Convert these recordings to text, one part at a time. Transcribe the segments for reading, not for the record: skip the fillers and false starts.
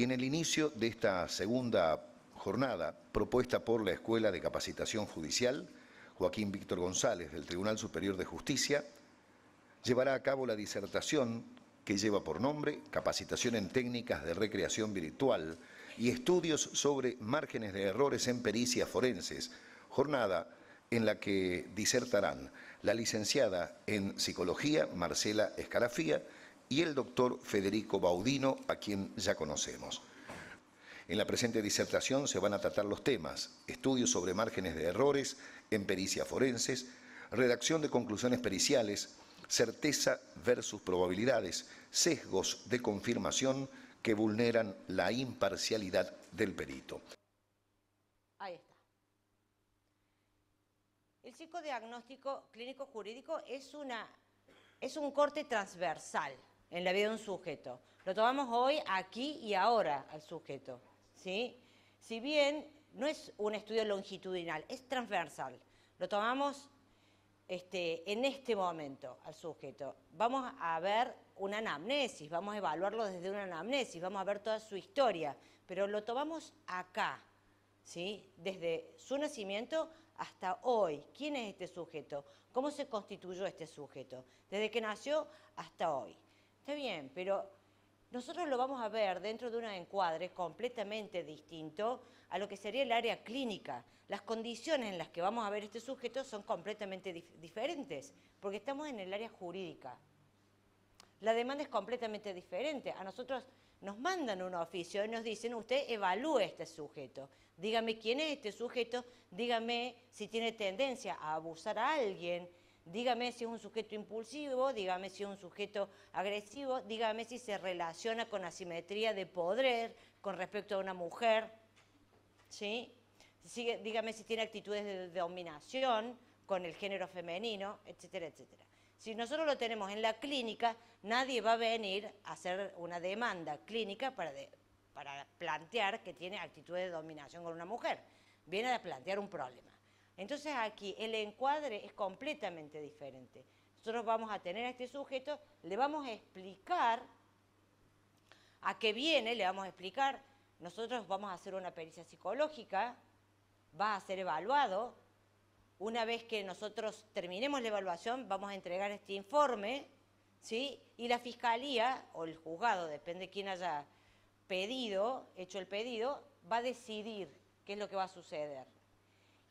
Y en el inicio de esta segunda jornada, propuesta por la Escuela de Capacitación Judicial, Joaquín Víctor González, del Tribunal Superior de Justicia, llevará a cabo la disertación que lleva por nombre Capacitación en Técnicas de Recreación Virtual y Estudios sobre Márgenes de Errores en Pericias Forenses, jornada en la que disertarán la licenciada en Psicología, Marcela Escarafía, y el doctor Federico Baudino, a quien ya conocemos. En la presente disertación se van a tratar los temas: estudios sobre márgenes de errores en pericias forenses, redacción de conclusiones periciales, certeza versus probabilidades, sesgos de confirmación que vulneran la imparcialidad del perito. Ahí está. El psicodiagnóstico clínico jurídico es un corte transversal en la vida de un sujeto. Lo tomamos hoy, aquí y ahora al sujeto, ¿sí? Si bien no es un estudio longitudinal, es transversal. Lo tomamos en este momento al sujeto. Vamos a ver una anamnesis, vamos a evaluarlo desde una anamnesis, vamos a ver toda su historia, pero lo tomamos acá, ¿sí? Desde su nacimiento hasta hoy. ¿Quién es este sujeto? ¿Cómo se constituyó este sujeto? Desde que nació hasta hoy. Está bien, pero nosotros lo vamos a ver dentro de un encuadre completamente distinto a lo que sería el área clínica. Las condiciones en las que vamos a ver este sujeto son completamente diferentes, porque estamos en el área jurídica. La demanda es completamente diferente. A nosotros nos mandan un oficio y nos dicen: usted evalúe este sujeto. Dígame quién es este sujeto, dígame si tiene tendencia a abusar a alguien, dígame si es un sujeto impulsivo, dígame si es un sujeto agresivo, dígame si se relaciona con asimetría de poder con respecto a una mujer, ¿sí? Dígame si tiene actitudes de dominación con el género femenino, etcétera, etcétera. Si nosotros lo tenemos en la clínica, nadie va a venir a hacer una demanda clínica para plantear que tiene actitudes de dominación con una mujer. Viene a plantear un problema. Entonces aquí el encuadre es completamente diferente. Nosotros vamos a tener a este sujeto, le vamos a explicar a qué viene, le vamos a explicar, nosotros vamos a hacer una pericia psicológica, va a ser evaluado. Una vez que nosotros terminemos la evaluación, vamos a entregar este informe, ¿sí? Y la fiscalía, o el juzgado, depende de quién haya hecho el pedido, va a decidir qué es lo que va a suceder.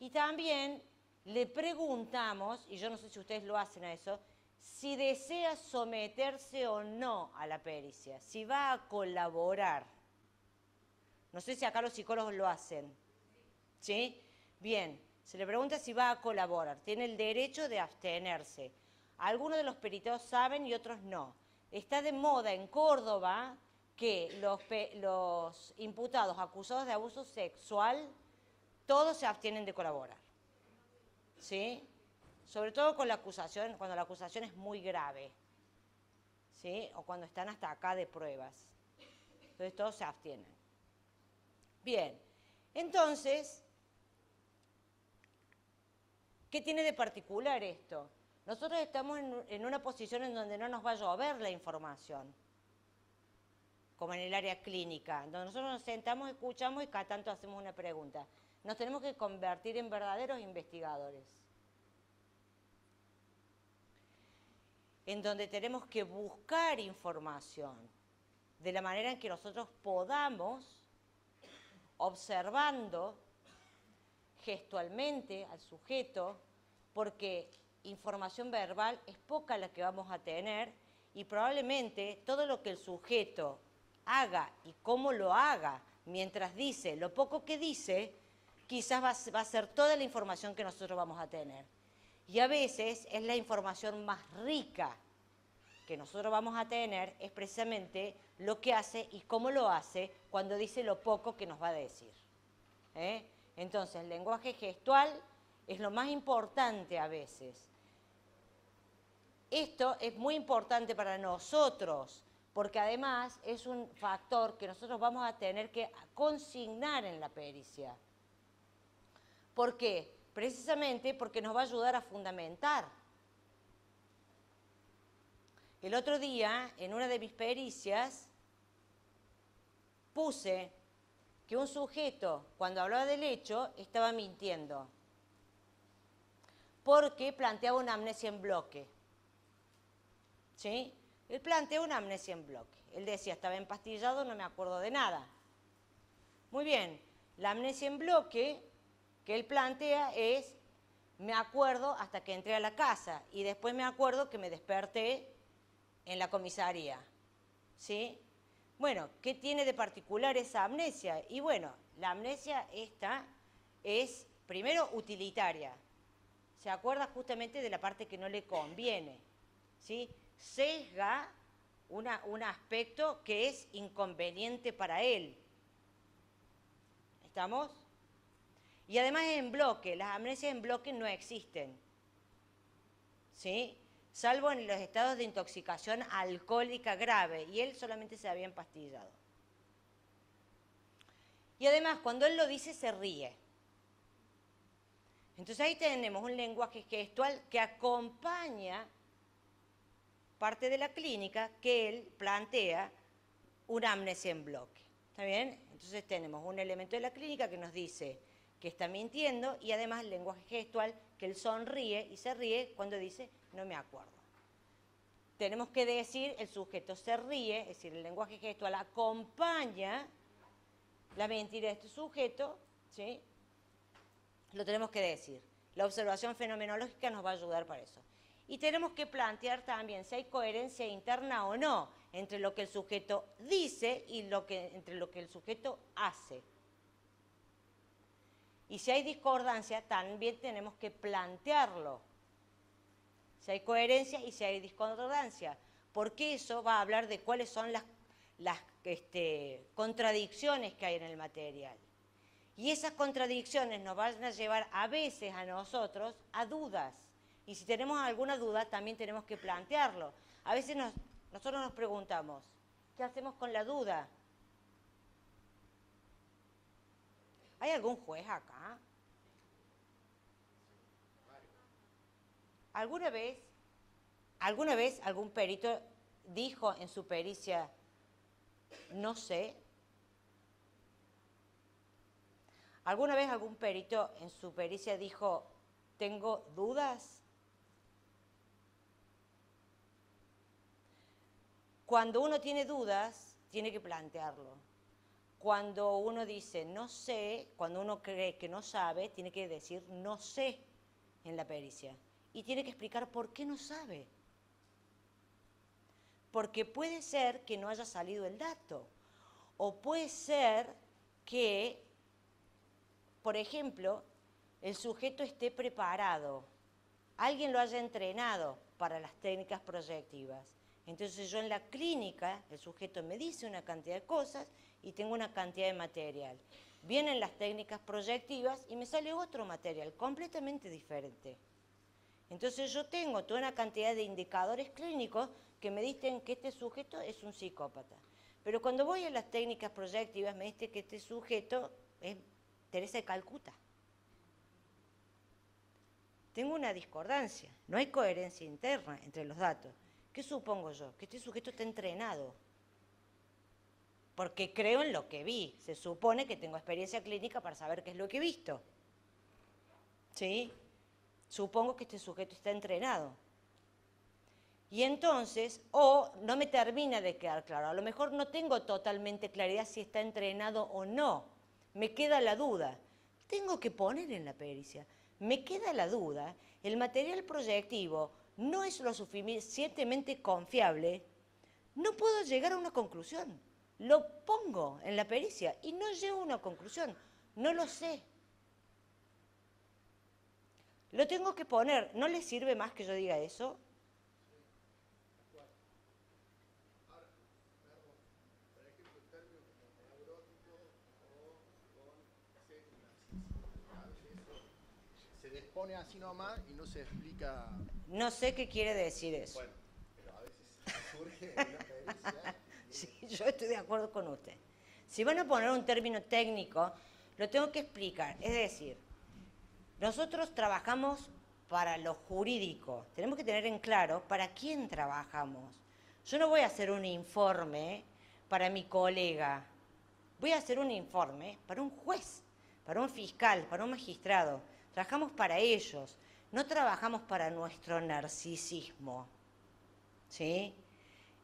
Y también le preguntamos, y yo no sé si ustedes lo hacen a eso, si desea someterse o no a la pericia, si va a colaborar. No sé si acá los psicólogos lo hacen. ¿Sí? Bien, se le pregunta si va a colaborar. Tiene el derecho de abstenerse. Algunos de los peritados saben y otros no. Está de moda en Córdoba que los imputados acusados de abuso sexual, todos se abstienen de colaborar. ¿Sí? Sobre todo con la acusación, cuando la acusación es muy grave. ¿Sí? O cuando están hasta acá de pruebas. Entonces todos se abstienen. Bien, entonces, ¿qué tiene de particular esto? Nosotros estamos en una posición en donde no nos va a llover la información, como en el área clínica, donde nosotros nos sentamos, escuchamos y cada tanto hacemos una pregunta. Nos tenemos que convertir en verdaderos investigadores, en donde tenemos que buscar información, de la manera en que nosotros podamos, observando gestualmente al sujeto, porque información verbal es poca la que vamos a tener y probablemente todo lo que el sujeto haga y cómo lo haga mientras dice lo poco que dice, quizás va a ser toda la información que nosotros vamos a tener. Y a veces es la información más rica que nosotros vamos a tener, es precisamente lo que hace y cómo lo hace cuando dice lo poco que nos va a decir. Entonces, el lenguaje gestual es lo más importante a veces. Esto es muy importante para nosotros, porque además es un factor que nosotros vamos a tener que consignar en la pericia. ¿Por qué? Precisamente porque nos va a ayudar a fundamentar. El otro día, en una de mis pericias, puse que un sujeto, cuando hablaba del hecho, estaba mintiendo, porque planteaba una amnesia en bloque. ¿Sí? Él planteó una amnesia en bloque. Él decía, estaba empastillado, no me acuerdo de nada. Muy bien, la amnesia en bloque que él plantea es, me acuerdo hasta que entré a la casa y después me acuerdo que me desperté en la comisaría. ¿Sí? Bueno, ¿qué tiene de particular esa amnesia? Y bueno, la amnesia esta es, primero, utilitaria. Se acuerda justamente de la parte que no le conviene. ¿Sí? Sesga un aspecto que es inconveniente para él. ¿Estamos? Y además es en bloque. Las amnesias en bloque no existen. ¿Sí? Salvo en los estados de intoxicación alcohólica grave, y él solamente se había empastillado. Y además, cuando él lo dice, se ríe. Entonces ahí tenemos un lenguaje gestual que acompaña parte de la clínica que él plantea una amnesia en bloque. ¿Está bien? Entonces tenemos un elemento de la clínica que nos dice que está mintiendo y además el lenguaje gestual que él sonríe y se ríe cuando dice no me acuerdo. Tenemos que decir el sujeto se ríe, es decir, el lenguaje gestual acompaña la mentira de este sujeto, ¿sí? Lo tenemos que decir. La observación fenomenológica nos va a ayudar para eso. Y tenemos que plantear también si hay coherencia interna o no entre lo que el sujeto dice y entre lo que el sujeto hace. Y si hay discordancia, también tenemos que plantearlo. Si hay coherencia y si hay discordancia. Porque eso va a hablar de cuáles son las contradicciones que hay en el material. Y esas contradicciones nos van a llevar a veces a nosotros a dudas. Y si tenemos alguna duda, también tenemos que plantearlo. A veces nosotros nos preguntamos, ¿qué hacemos con la duda? ¿Hay algún juez acá? ¿Alguna vez algún perito dijo en su pericia, no sé? ¿Alguna vez algún perito en su pericia dijo, tengo dudas? Cuando uno tiene dudas, tiene que plantearlo. Cuando uno dice no sé, cuando uno cree que no sabe, tiene que decir no sé en la pericia. Y tiene que explicar por qué no sabe. Porque puede ser que no haya salido el dato. O puede ser que, por ejemplo, el sujeto esté preparado. Alguien lo haya entrenado para las técnicas proyectivas. Entonces yo en la clínica, el sujeto me dice una cantidad de cosas y tengo una cantidad de material. Vienen las técnicas proyectivas y me sale otro material completamente diferente. Entonces yo tengo toda una cantidad de indicadores clínicos que me dicen que este sujeto es un psicópata. Pero cuando voy a las técnicas proyectivas me dicen que este sujeto es Teresa de Calcuta. Tengo una discordancia, no hay coherencia interna entre los datos. ¿Qué supongo yo? Que este sujeto está entrenado. Porque creo en lo que vi. Se supone que tengo experiencia clínica para saber qué es lo que he visto. ¿Sí? Supongo que este sujeto está entrenado. Y entonces, o no me termina de quedar claro. A lo mejor no tengo totalmente claridad si está entrenado o no. Me queda la duda. Tengo que poner en la pericia. Me queda la duda. El material proyectivo no es lo suficientemente confiable. No puedo llegar a una conclusión. Lo pongo en la pericia y no llego a una conclusión. No lo sé. Lo tengo que poner. ¿No le sirve más que yo diga eso? Se dispone así nomás y no se explica. No sé qué quiere decir eso. Bueno, pero a veces surge una pericia. Sí, yo estoy de acuerdo con usted. Si van a poner un término técnico, lo tengo que explicar. Es decir, nosotros trabajamos para lo jurídico. Tenemos que tener en claro para quién trabajamos. Yo no voy a hacer un informe para mi colega. voy a hacer un informe para un juez, para un fiscal, para un magistrado. Trabajamos para ellos, no trabajamos para nuestro narcisismo, ¿sí?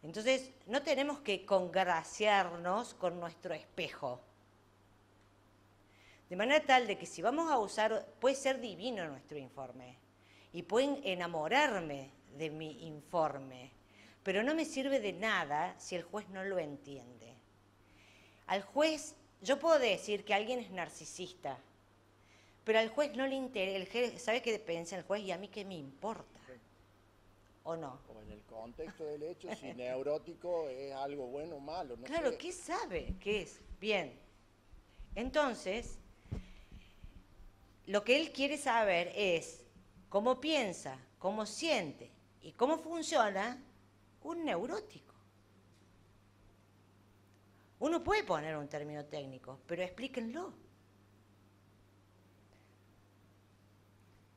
Entonces, no tenemos que congraciarnos con nuestro espejo. De manera tal de que si vamos a usar, puede ser divino nuestro informe, y pueden enamorarme de mi informe, pero no me sirve de nada si el juez no lo entiende. Al juez, yo puedo decir que alguien es narcisista, pero al juez no le interesa, ¿sabe qué piensa el juez? ¿Y a mí qué me importa? ¿O no? O en el contexto del hecho, si neurótico es algo bueno o malo, no Claro, sé. ¿qué sabe? ¿Qué es? Bien. Entonces, lo que él quiere saber es cómo piensa, cómo siente y cómo funciona un neurótico. Uno puede poner un término técnico, pero explíquenlo.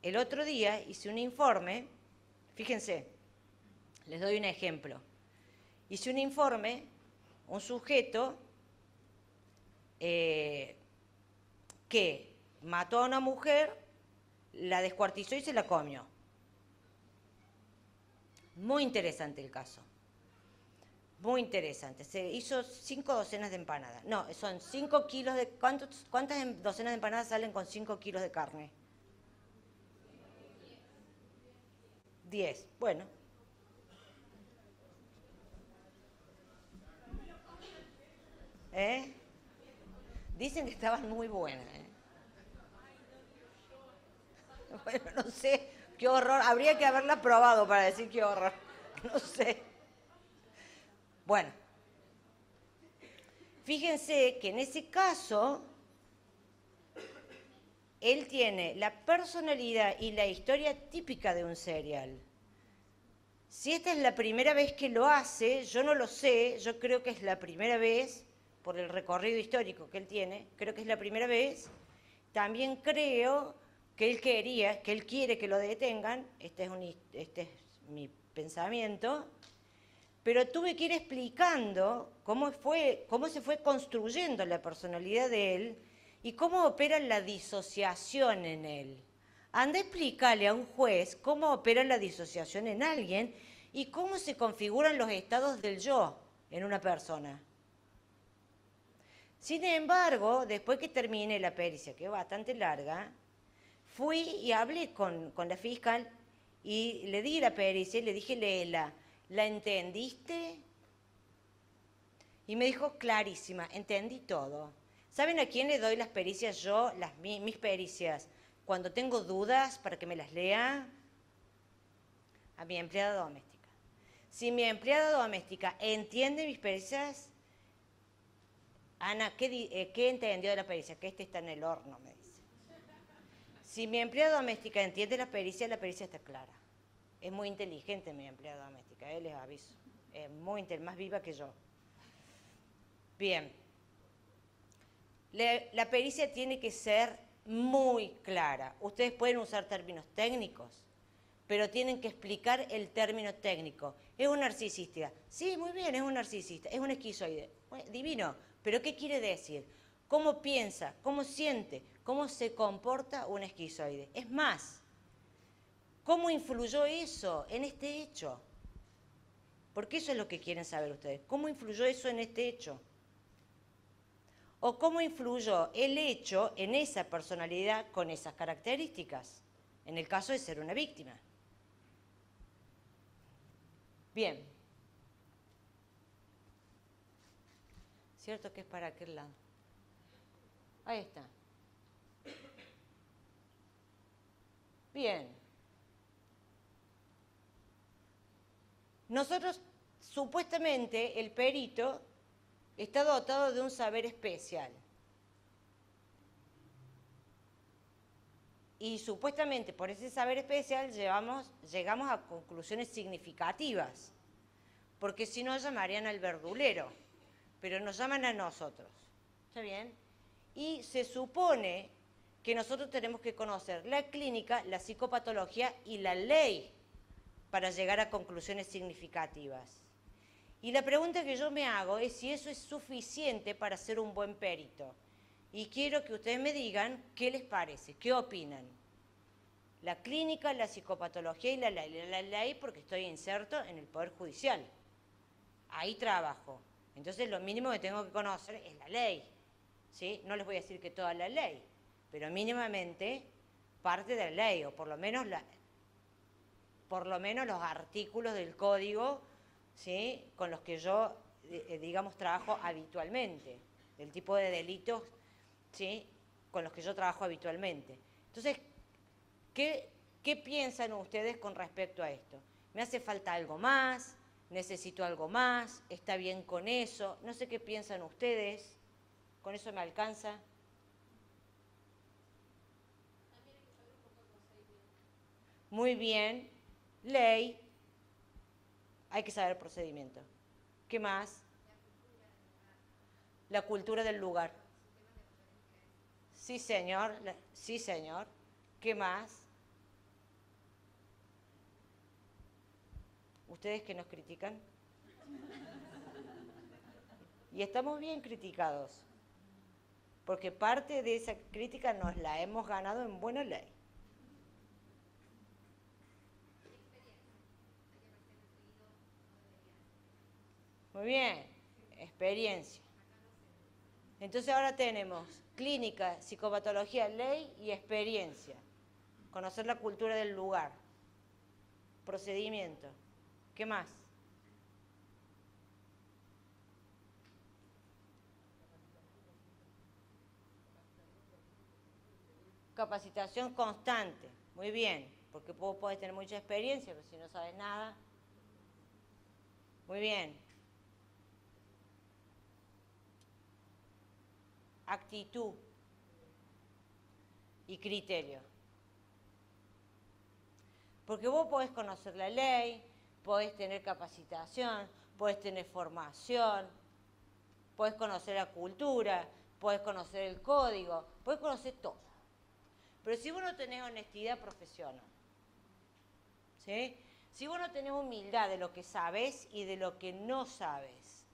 El otro día hice un informe, fíjense, les doy un ejemplo. Hice un informe, un sujeto que mató a una mujer, la descuartizó y se la comió. Muy interesante el caso. Muy interesante. Se hizo 5 docenas de empanadas. No, son 5 kilos de... ¿Cuántas docenas de empanadas salen con 5 kilos de carne? 10. Bueno. Dicen que estaban muy buenas. Bueno, no sé, qué horror. Habría que haberla probado para decir qué horror. No sé. Bueno. Fíjense que en ese caso, él tiene la personalidad y la historia típica de un serial. Si esta es la primera vez que lo hace, yo no lo sé, yo creo que es la primera vez, por el recorrido histórico que él tiene, creo que es la primera vez. También creo que él quiere que lo detengan, este es mi pensamiento, pero tuve que ir explicando cómo se fue construyendo la personalidad de él y cómo opera la disociación en él. Anda a explicarle a un juez cómo opera la disociación en alguien y cómo se configuran los estados del yo en una persona. Sin embargo, después que terminé la pericia, que es bastante larga, fui y hablé con la fiscal y le di la pericia y le dije, léela, ¿la entendiste? Y me dijo, clarísima, entendí todo. ¿Saben a quién le doy las pericias yo, mis pericias? Cuando tengo dudas para que me las lea, a mi empleada doméstica. Si mi empleada doméstica entiende mis pericias, Ana, ¿qué entendió de la pericia? Que este está en el horno, me dice. Si mi empleada doméstica entiende la pericia está clara. Es muy inteligente mi empleada doméstica, les aviso. Es más viva que yo. Bien. La pericia tiene que ser muy clara. Ustedes pueden usar términos técnicos, pero tienen que explicar el término técnico. ¿Es un narcisista? Sí, muy bien, es un narcisista. Es un esquizoide. Bueno, divino. ¿Pero qué quiere decir? ¿Cómo piensa? ¿Cómo siente? ¿Cómo se comporta un esquizoide? Es más, ¿cómo influyó eso en este hecho? Porque eso es lo que quieren saber ustedes. ¿Cómo influyó eso en este hecho? ¿O cómo influyó el hecho en esa personalidad con esas características? En el caso de ser una víctima. Bien. ¿Cierto que es para aquel lado? Ahí está. Bien. Nosotros, supuestamente, el perito está dotado de un saber especial. Y supuestamente por ese saber especial llegamos a conclusiones significativas. Porque si no, llamarían al verdulero. Pero nos llaman a nosotros. ¿Está bien? Y se supone que nosotros tenemos que conocer la clínica, la psicopatología y la ley para llegar a conclusiones significativas. Y la pregunta que yo me hago es si eso es suficiente para ser un buen perito. Y quiero que ustedes me digan qué les parece, qué opinan. La clínica, la psicopatología y la ley. La ley porque estoy inserto en el Poder Judicial. Ahí trabajo. Entonces lo mínimo que tengo que conocer es la ley. ¿Sí? No les voy a decir que toda la ley, pero mínimamente parte de la ley, o por lo menos los artículos del código, ¿sí?, con los que yo, digamos, trabajo habitualmente, del tipo de delitos, ¿sí?, con los que yo trabajo habitualmente. Entonces, ¿qué piensan ustedes con respecto a esto? ¿Me hace falta algo más? ¿Necesito algo más? ¿Está bien con eso? No sé qué piensan ustedes. ¿Con eso me alcanza? Muy bien. Ley. Hay que saber procedimiento. ¿Qué más? La cultura del lugar. Sí, señor. Sí, señor. ¿Qué más? ¿Ustedes que nos critican? Y estamos bien criticados, porque parte de esa crítica nos la hemos ganado en buena ley. Muy bien, experiencia. Entonces ahora tenemos clínica, psicopatología, ley y experiencia. Conocer la cultura del lugar. Procedimiento. ¿Qué más? Capacitación constante. Muy bien, porque vos podés tener mucha experiencia, pero si no sabes nada. Muy bien. Actitud y criterio. Porque vos podés conocer la ley, podés tener capacitación, podés tener formación, podés conocer la cultura, podés conocer el código, podés conocer todo. Pero si vos no tenés honestidad profesional, ¿sí?, si vos no tenés humildad de lo que sabés y de lo que no sabés,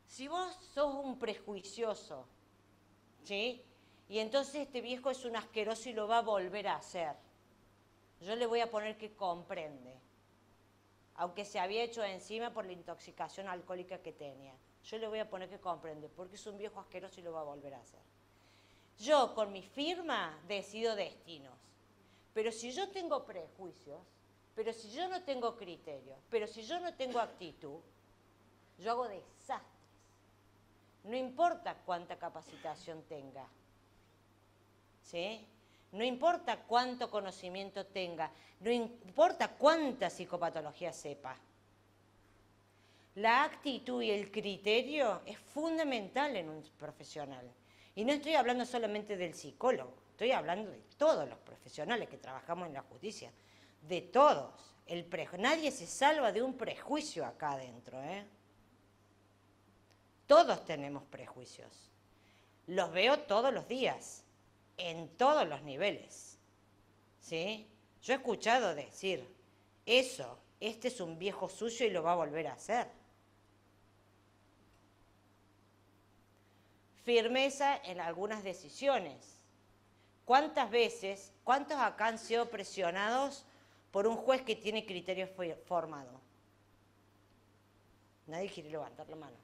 si vos sos un prejuicioso, ¿sí?, y entonces este viejo es un asqueroso y lo va a volver a hacer, yo le voy a poner que comprende, aunque se había hecho encima por la intoxicación alcohólica que tenía. Yo le voy a poner que comprende, porque es un viejo asqueroso y lo va a volver a hacer. Yo con mi firma decido destinos, pero si yo tengo prejuicios, pero si yo no tengo criterios, pero si yo no tengo actitud, yo hago desastres. No importa cuánta capacitación tenga, ¿sí?, no importa cuánto conocimiento tenga, no importa cuánta psicopatología sepa. La actitud y el criterio es fundamental en un profesional. Y no estoy hablando solamente del psicólogo, estoy hablando de todos los profesionales que trabajamos en la justicia, de todos. Nadie se salva de un prejuicio acá adentro, ¿eh? Todos tenemos prejuicios. Los veo todos los días, en todos los niveles, ¿sí? Yo he escuchado decir, este es un viejo sucio y lo va a volver a hacer. Firmeza en algunas decisiones. ¿Cuántos acá han sido presionados por un juez que tiene criterio formado? Nadie quiere levantar la mano.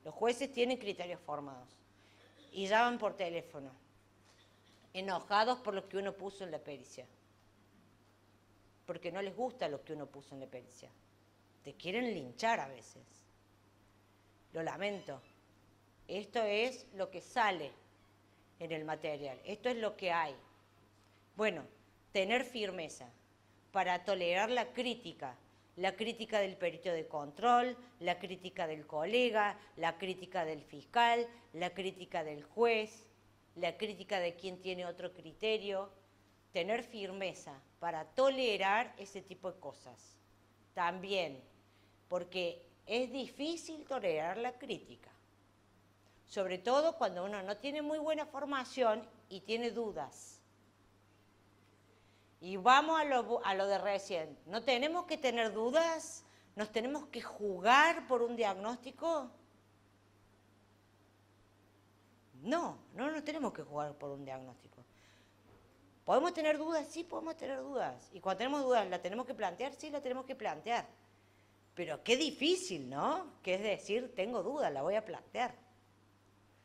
Los jueces tienen criterios formados y llaman por teléfono, enojados por lo que uno puso en la pericia, porque no les gusta lo que uno puso en la pericia. Te quieren linchar a veces. Lo lamento. Esto es lo que sale en el material. Esto es lo que hay. Bueno, tener firmeza para tolerar la crítica del perito de control, la crítica del colega, la crítica del fiscal, la crítica del juez, la crítica de quien tiene otro criterio. Tener firmeza para tolerar ese tipo de cosas. También, porque es difícil tolerar la crítica, sobre todo cuando uno no tiene muy buena formación y tiene dudas. Y vamos a lo de recién. ¿No tenemos que tener dudas? ¿Nos tenemos que jugar por un diagnóstico? No, no nos tenemos que jugar por un diagnóstico. ¿Podemos tener dudas? Sí, podemos tener dudas. Y cuando tenemos dudas, ¿la tenemos que plantear? Sí, la tenemos que plantear. Pero qué difícil, ¿no? Que es decir, tengo dudas, la voy a plantear.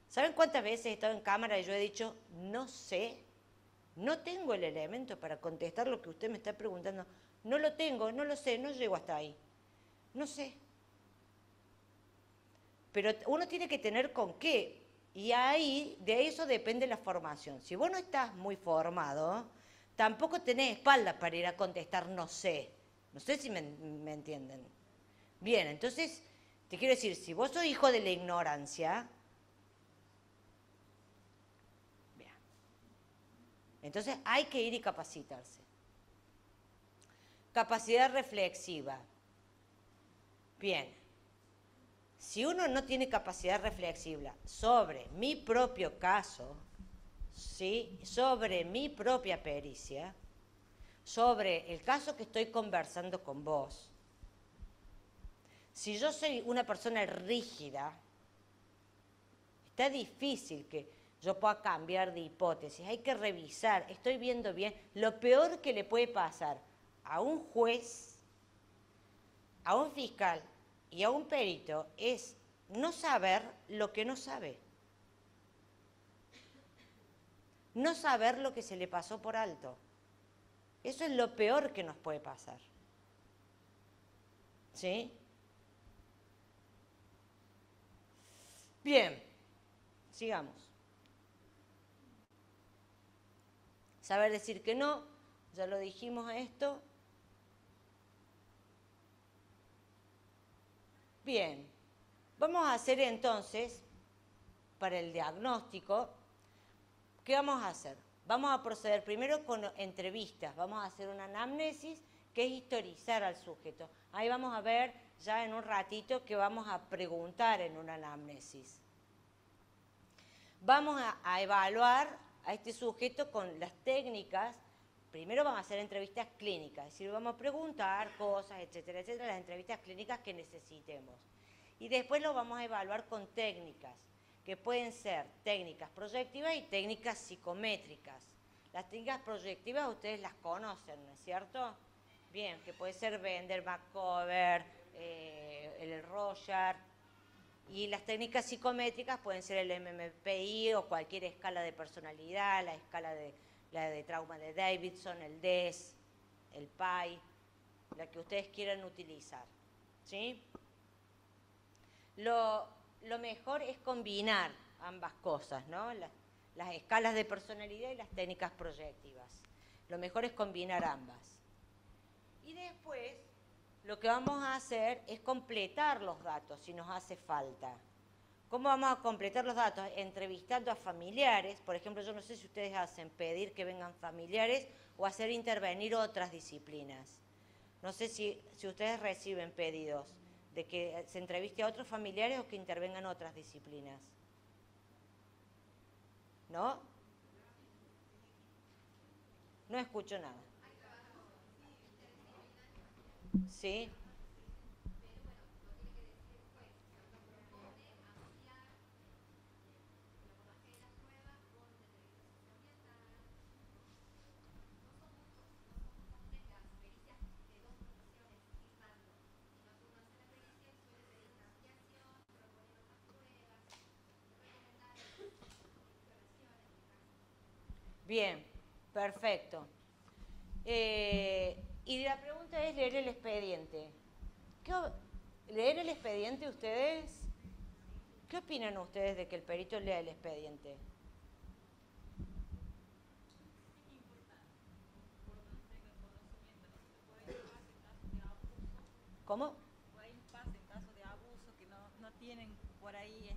¿Saben cuántas veces he estado en cámara y yo he dicho, no sé, no tengo el elemento para contestar lo que usted me está preguntando? No lo tengo, no lo sé, no llego hasta ahí. No sé. Pero uno tiene que tener con qué. Y ahí, de eso depende la formación. Si vos no estás muy formado, tampoco tenés espaldas para ir a contestar no sé. No sé si me entienden. Bien, entonces, te quiero decir, si vos sos hijo de la ignorancia, bien, entonces hay que ir y capacitarse. Capacidad reflexiva. Bien. Si uno no tiene capacidad reflexiva sobre mi propio caso, ¿sí? Sobre mi propia pericia, sobre el caso que estoy conversando con vos, si yo soy una persona rígida, está difícil que yo pueda cambiar de hipótesis. Hay que revisar, estoy viendo bien. Lo peor que le puede pasar a un juez, a un fiscal y a un perito es no saber lo que no sabe. No saber lo que se le pasó por alto. Eso es lo peor que nos puede pasar. ¿Sí? Bien, sigamos. Saber decir que no, ya lo dijimos a esto. Bien, vamos a hacer entonces, para el diagnóstico, ¿qué vamos a hacer? Vamos a proceder primero con entrevistas, vamos a hacer una anamnesis, que es historizar al sujeto. Ahí vamos a ver ya en un ratito que vamos a preguntar en una anamnesis. Vamos a evaluar a este sujeto con las técnicas. Primero vamos a hacer entrevistas clínicas, es decir, vamos a preguntar cosas, etcétera, etcétera, las entrevistas clínicas que necesitemos. Y después lo vamos a evaluar con técnicas, que pueden ser técnicas proyectivas y técnicas psicométricas. Las técnicas proyectivas ustedes las conocen, ¿no es cierto? Bien, que puede ser Bender, Marcover, el Roger. Y las técnicas psicométricas pueden ser el MMPI o cualquier escala de personalidad, la escala de trauma de Davidson, el DES, el PAI, la que ustedes quieran utilizar. ¿Sí? Lo mejor es combinar ambas cosas, ¿no? Las escalas de personalidad y las técnicas proyectivas. Lo mejor es combinar ambas. Y después, lo que vamos a hacer es completar los datos, si nos hace falta. ¿Cómo vamos a completar los datos? Entrevistando a familiares. Por ejemplo, yo no sé si ustedes hacen pedir que vengan familiares o hacer intervenir otras disciplinas. No sé si ustedes reciben pedidos de que se entreviste a otros familiares o que intervengan otras disciplinas. ¿No? No escucho nada. ¿Sí? Bien, perfecto. Y la pregunta es leer el expediente. ¿Leer el expediente ustedes? ¿Qué opinan ustedes de que el perito lea el expediente? ¿Cómo? Por ahí pasa en casos de abuso que no tienen por ahí,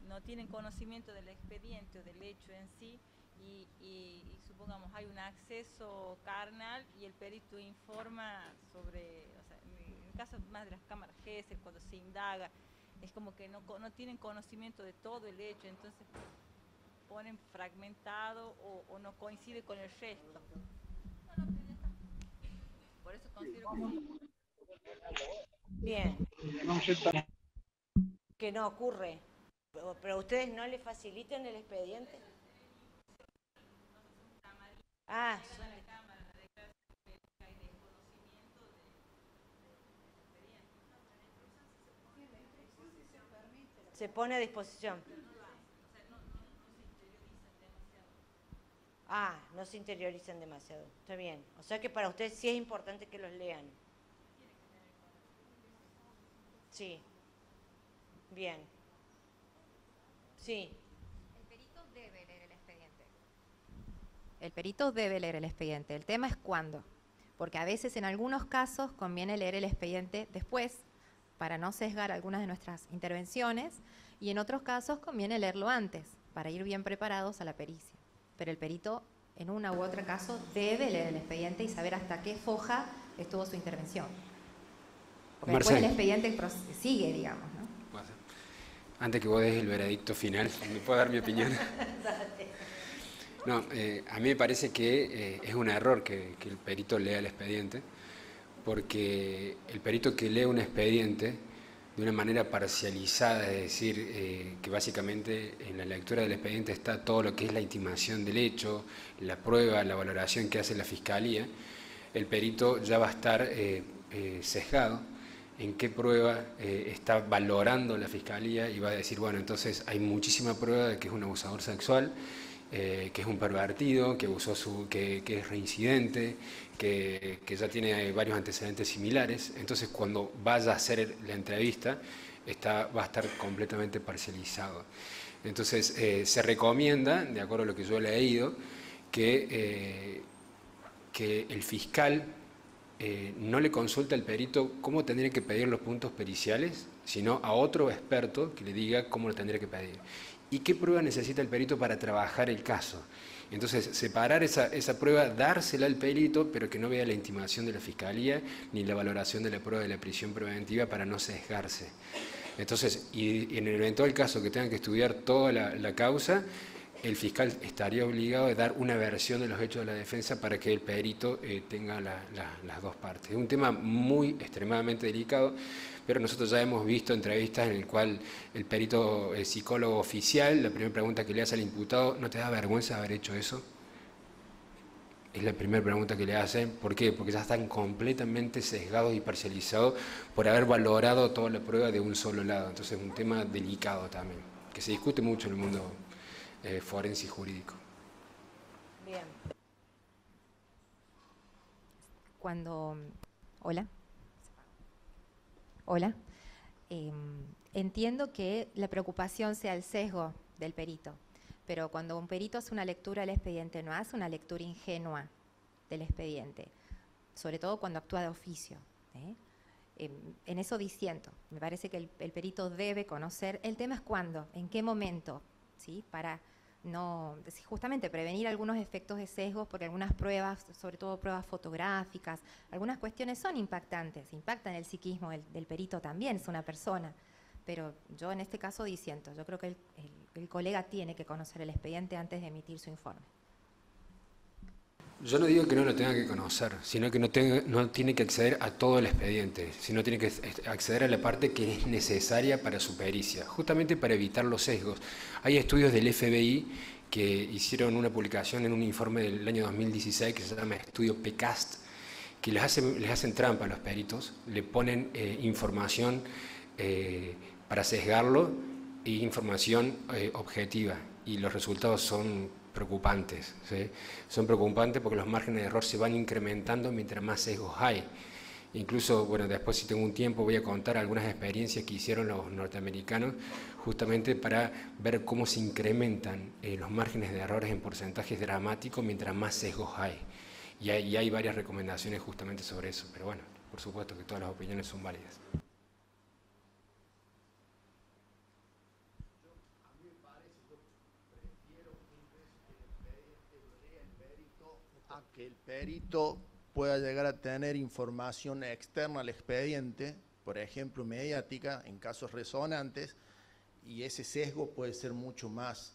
no tienen conocimiento del expediente o del hecho en sí y supongamos hay un acceso carnal y el perito informa sobre, o sea, en el caso más de las cámaras GESEL, cuando se indaga, es como que no tienen conocimiento de todo el hecho, entonces ponen fragmentado o no coincide con el resto. No, Por eso considero que sí. Bien. Que no ocurre. Pero ustedes no le facilitan el expediente. Ah, son de- se pone a disposición. Ah, no se interiorizan demasiado. Está bien. O sea que para ustedes sí es importante que los lean. Sí. Bien. Sí. El perito debe leer el expediente. El perito debe leer el expediente. El tema es cuándo. Porque a veces en algunos casos conviene leer el expediente después para no sesgar algunas de nuestras intervenciones y en otros casos conviene leerlo antes para ir bien preparados a la pericia. Pero el perito en una u otra caso debe leer el expediente y saber hasta qué foja estuvo su intervención. Porque después el expediente sigue, digamos, ¿no? Antes que vos des el veredicto final, ¿me puedo dar mi opinión? No, a mí me parece que es un error que el perito lea el expediente, porque el perito que lee un expediente de una manera parcializada, es decir, que básicamente en la lectura del expediente está todo lo que es la intimación del hecho, la prueba, la valoración que hace la fiscalía, el perito ya va a estar sesgado en qué prueba está valorando la fiscalía y va a decir, bueno, entonces hay muchísima prueba de que es un abusador sexual, que es un pervertido, que abusó que es reincidente, que ya tiene varios antecedentes similares. Entonces, cuando vaya a hacer la entrevista, va a estar completamente parcializado. Entonces, se recomienda, de acuerdo a lo que yo he leído, que el fiscal no le consulta al perito cómo tendría que pedir los puntos periciales, sino a otro experto que le diga cómo lo tendría que pedir. ¿Y qué prueba necesita el perito para trabajar el caso? Entonces, separar esa prueba, dársela al perito, pero que no vea la intimación de la fiscalía ni la valoración de la prueba de la prisión preventiva para no sesgarse. Entonces, y en el eventual caso que tengan que estudiar toda la causa, el fiscal estaría obligado a dar una versión de los hechos de la defensa para que el perito tenga las dos partes. Es un tema muy extremadamente delicado, pero nosotros ya hemos visto entrevistas en el cual el perito, el psicólogo oficial, la primera pregunta que le hace al imputado, ¿no te da vergüenza haber hecho eso? Es la primera pregunta que le hacen. ¿Por qué? Porque ya están completamente sesgados y parcializados por haber valorado toda la prueba de un solo lado. Entonces es un tema delicado también, que se discute mucho en el mundo forense y jurídico. Bien. Cuando... Hola. Hola. Entiendo que la preocupación sea el sesgo del perito, pero cuando un perito hace una lectura del expediente, no hace una lectura ingenua del expediente, sobre todo cuando actúa de oficio. En eso disiento. Me parece que el perito debe conocer. El tema es cuándo, en qué momento, ¿sí? Para no, justamente prevenir algunos efectos de sesgos, porque algunas pruebas, sobre todo pruebas fotográficas, algunas cuestiones son impactantes, impactan el psiquismo del perito también, es una persona. Pero yo en este caso disiento. Yo creo que el colega tiene que conocer el expediente antes de emitir su informe. Yo no digo que no lo tenga que conocer, sino que no tiene que acceder a todo el expediente, sino tiene que acceder a la parte que es necesaria para su pericia, justamente para evitar los sesgos. Hay estudios del FBI que hicieron una publicación en un informe del año 2016 que se llama Estudio PECAST, que les hacen trampa a los peritos, le ponen información para sesgarlo e información objetiva, y los resultados son preocupantes, ¿sí? Son preocupantes porque los márgenes de error se van incrementando mientras más sesgos hay. Incluso, bueno, después si tengo un tiempo voy a contar algunas experiencias que hicieron los norteamericanos justamente para ver cómo se incrementan los márgenes de errores en porcentajes dramáticos mientras más sesgos hay. Y hay varias recomendaciones justamente sobre eso, pero bueno, por supuesto que todas las opiniones son válidas. A que el perito pueda llegar a tener información externa al expediente, por ejemplo mediática, en casos resonantes, y ese sesgo puede ser mucho más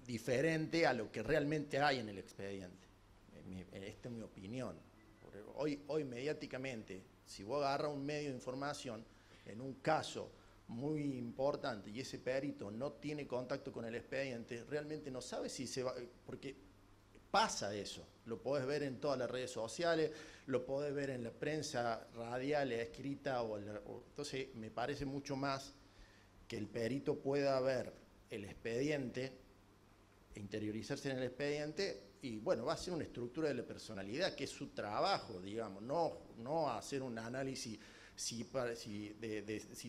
diferente a lo que realmente hay en el expediente. Esta es mi opinión. Hoy mediáticamente, si vos agarras un medio de información en un caso muy importante y ese perito no tiene contacto con el expediente, realmente no sabe si se va, porque pasa eso, lo podés ver en todas las redes sociales, lo podés ver en la prensa radial, escrita, entonces me parece mucho más que el perito pueda ver el expediente, interiorizarse en el expediente, y bueno, va a ser una estructura de la personalidad, que es su trabajo, digamos, no hacer un análisis si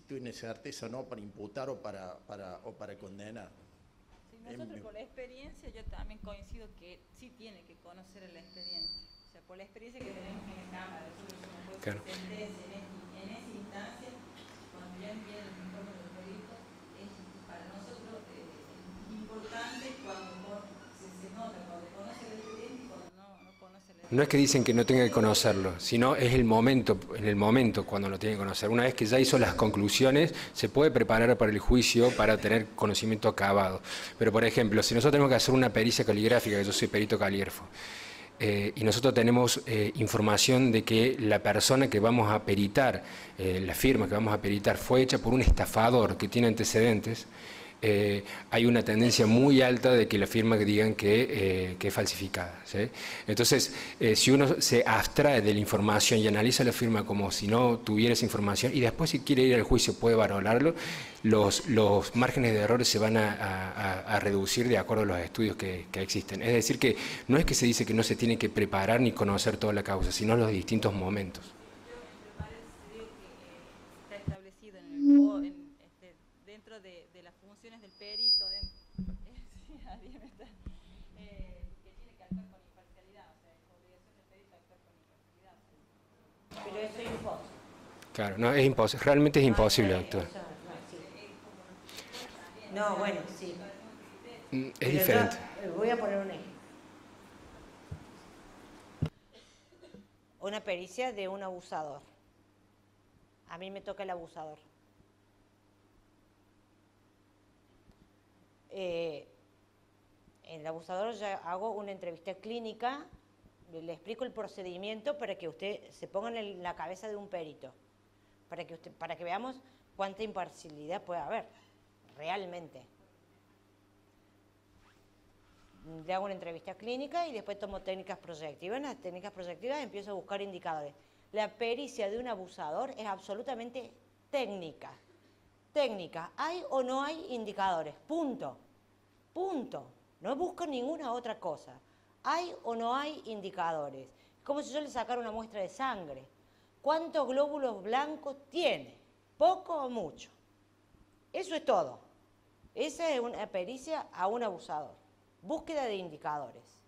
tiene certeza o no para imputar o para condenar. Sí, nosotros por la experiencia, yo también coincido que sí tiene que conocer el expediente. O sea, por la experiencia que tenemos en la Cámara, Claro. sentencia en esa instancia, cuando ya envían el informe del perito, es para nosotros importante cuando se nota, cuando conoce el expediente y cuando no conoce el expediente. No es que dicen que no tenga que conocerlo, sino es el momento, en el momento cuando lo tiene que conocer. Una vez que ya hizo las conclusiones, se puede preparar para el juicio para tener conocimiento acabado. Pero, por ejemplo, si nosotros tenemos que hacer una pericia caligráfica, que yo soy perito calígrafo, y nosotros tenemos información de que la persona que vamos a peritar, la firma que vamos a peritar, fue hecha por un estafador que tiene antecedentes, hay una tendencia muy alta de que la firma digan que es falsificada, ¿sí? Entonces, si uno se abstrae de la información y analiza la firma como si no tuviera esa información, y después si quiere ir al juicio puede valorarlo, los márgenes de errores se van a reducir de acuerdo a los estudios que existen. Es decir, que no es que se dice que no se tiene que preparar ni conocer toda la causa, sino los distintos momentos. Está establecido dentro de las funciones del perito, que tiene que actuar con imparcialidad, o sea, es obligación del perito actuar con imparcialidad. Pero eso es imposible. Claro, no, es imposible, realmente es imposible actuar. No, bueno, sí. Es Pero diferente. voy a poner un ejemplo. Una pericia de un abusador. A mí me toca el abusador. El abusador, ya hago una entrevista clínica, le explico el procedimiento para que usted se ponga en la cabeza de un perito, para que veamos cuánta imparcialidad puede haber, realmente. Le hago una entrevista clínica y después tomo técnicas proyectivas. En las técnicas proyectivas empiezo a buscar indicadores. La pericia de un abusador es absolutamente técnica. Técnica, ¿hay o no hay indicadores? Punto. Punto. No busco ninguna otra cosa. ¿Hay o no hay indicadores? Como si yo le sacara una muestra de sangre. ¿Cuántos glóbulos blancos tiene? ¿Poco o mucho? Eso es todo. Esa es una pericia a un abusador. Búsqueda de indicadores.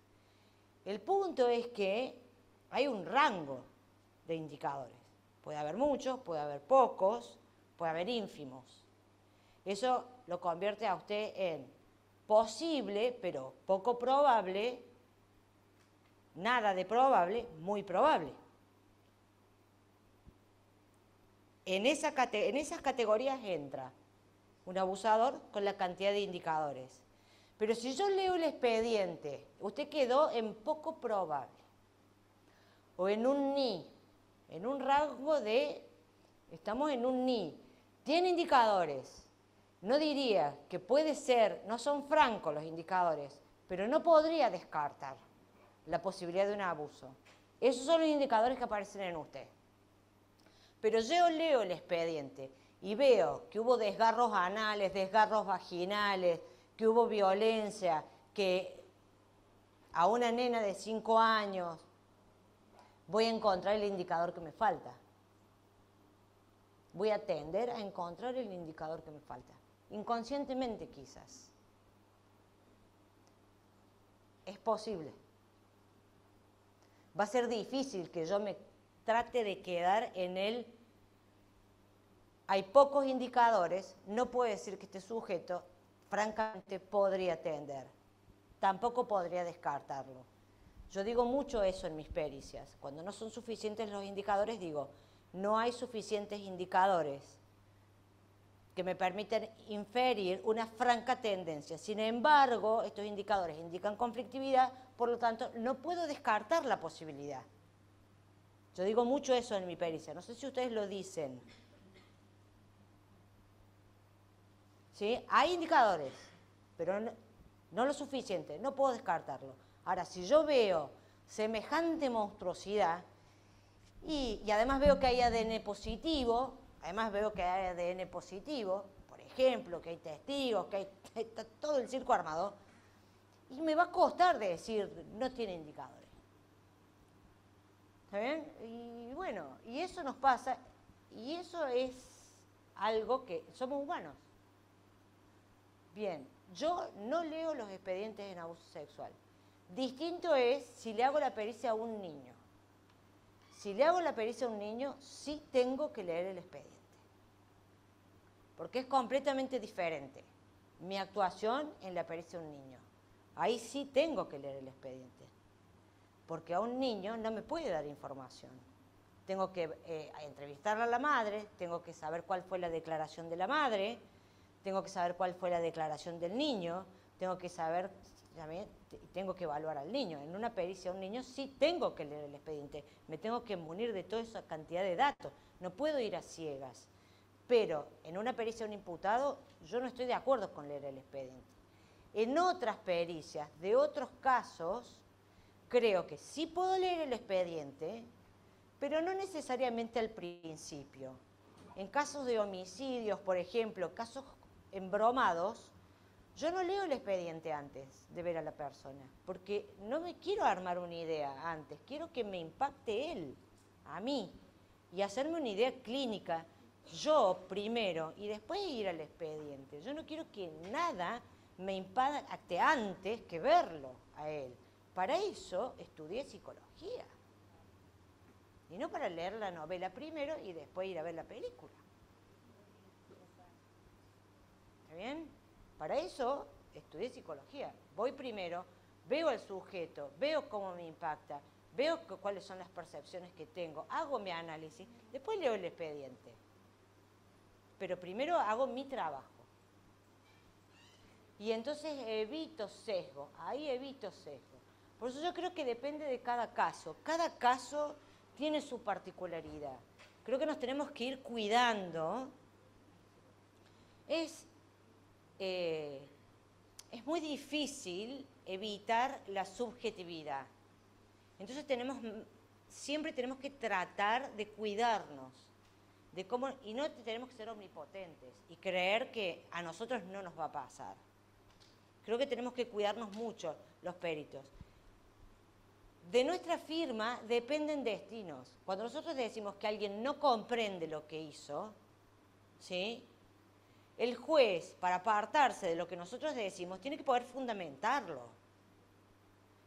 El punto es que hay un rango de indicadores. Puede haber muchos, puede haber pocos, puede haber ínfimos. Eso lo convierte a usted en posible, pero poco probable, nada de probable, muy probable. En esas categorías entra un abusador con la cantidad de indicadores. Pero si yo leo el expediente, usted quedó en poco probable, o en un ni, en un rasgo de, estamos en un ni, tiene indicadores. No diría que puede ser, no son francos los indicadores, pero no podría descartar la posibilidad de un abuso. Esos son los indicadores que aparecen en usted. Pero yo leo el expediente y veo que hubo desgarros anales, desgarros vaginales, que hubo violencia, que a una nena de 5 años voy a encontrar el indicador que me falta. Voy a tender a encontrar el indicador que me falta. Inconscientemente quizás. Es posible. Va a ser difícil que yo me trate de quedar en el... Hay pocos indicadores, no puedo decir que este sujeto francamente podría tender. Tampoco podría descartarlo. Yo digo mucho eso en mis pericias. Cuando no son suficientes los indicadores, digo, no hay suficientes indicadores que me permiten inferir una franca tendencia. Sin embargo, estos indicadores indican conflictividad, por lo tanto, no puedo descartar la posibilidad. Yo digo mucho eso en mi pericia, no sé si ustedes lo dicen. ¿Sí? Hay indicadores, pero no lo suficiente, no puedo descartarlo. Ahora, si yo veo semejante monstruosidad y además veo que hay ADN positivo, por ejemplo, que hay testigos, que está todo el circo armado, y me va a costar de decir, no tiene indicadores. ¿Está bien? Y bueno, y eso nos pasa, y eso es algo que somos humanos. Bien, yo no leo los expedientes en abuso sexual. Distinto es si le hago la pericia a un niño. Si le hago la pericia a un niño, sí tengo que leer el expediente. Porque es completamente diferente mi actuación en la pericia a un niño. Ahí sí tengo que leer el expediente. Porque a un niño no me puede dar información. Tengo que entrevistarle a la madre, tengo que saber cuál fue la declaración de la madre, tengo que saber cuál fue la declaración del niño, tengo que saber, tengo que evaluar al niño. En una pericia a un niño sí tengo que leer el expediente, me tengo que munir de toda esa cantidad de datos, no puedo ir a ciegas. Pero en una pericia a un imputado yo no estoy de acuerdo con leer el expediente. En otras pericias de otros casos, creo que sí puedo leer el expediente, pero no necesariamente al principio. En casos de homicidios, por ejemplo, casos embromados, yo no leo el expediente antes de ver a la persona, porque no me quiero armar una idea antes, quiero que me impacte él, a mí, y hacerme una idea clínica, yo primero, y después ir al expediente. Yo no quiero que nada me impacte antes que verlo a él. Para eso estudié psicología. Y no para leer la novela primero y después ir a ver la película. ¿Está bien? Para eso estudié psicología. Voy primero, veo al sujeto, veo cómo me impacta, veo cuáles son las percepciones que tengo, hago mi análisis, después leo el expediente. Pero primero hago mi trabajo. Y entonces evito sesgo, ahí evito sesgo. Por eso yo creo que depende de cada caso. Cada caso tiene su particularidad. Creo que nos tenemos que ir cuidando. Es muy difícil evitar la subjetividad. Entonces siempre tenemos que tratar de cuidarnos. Y no tenemos que ser omnipotentes y creer que a nosotros no nos va a pasar. Creo que tenemos que cuidarnos mucho los peritos. De nuestra firma dependen destinos. Cuando nosotros decimos que alguien no comprende lo que hizo, ¿sí?, el juez, para apartarse de lo que nosotros decimos, tiene que poder fundamentarlo.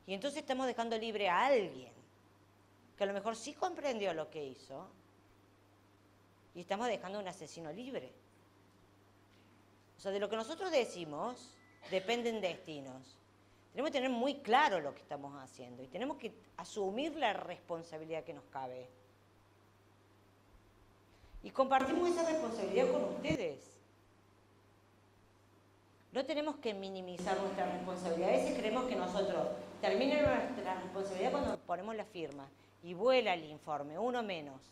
Y entonces estamos dejando libre a alguien que a lo mejor sí comprendió lo que hizo y estamos dejando a un asesino libre. O sea, de lo que nosotros decimos dependen destinos. Tenemos que tener muy claro lo que estamos haciendo y tenemos que asumir la responsabilidad que nos cabe. Y compartimos esa responsabilidad con ustedes. No tenemos que minimizar nuestra responsabilidad. A veces creemos que nosotros termina nuestra responsabilidad cuando ponemos la firma y vuela el informe, uno menos.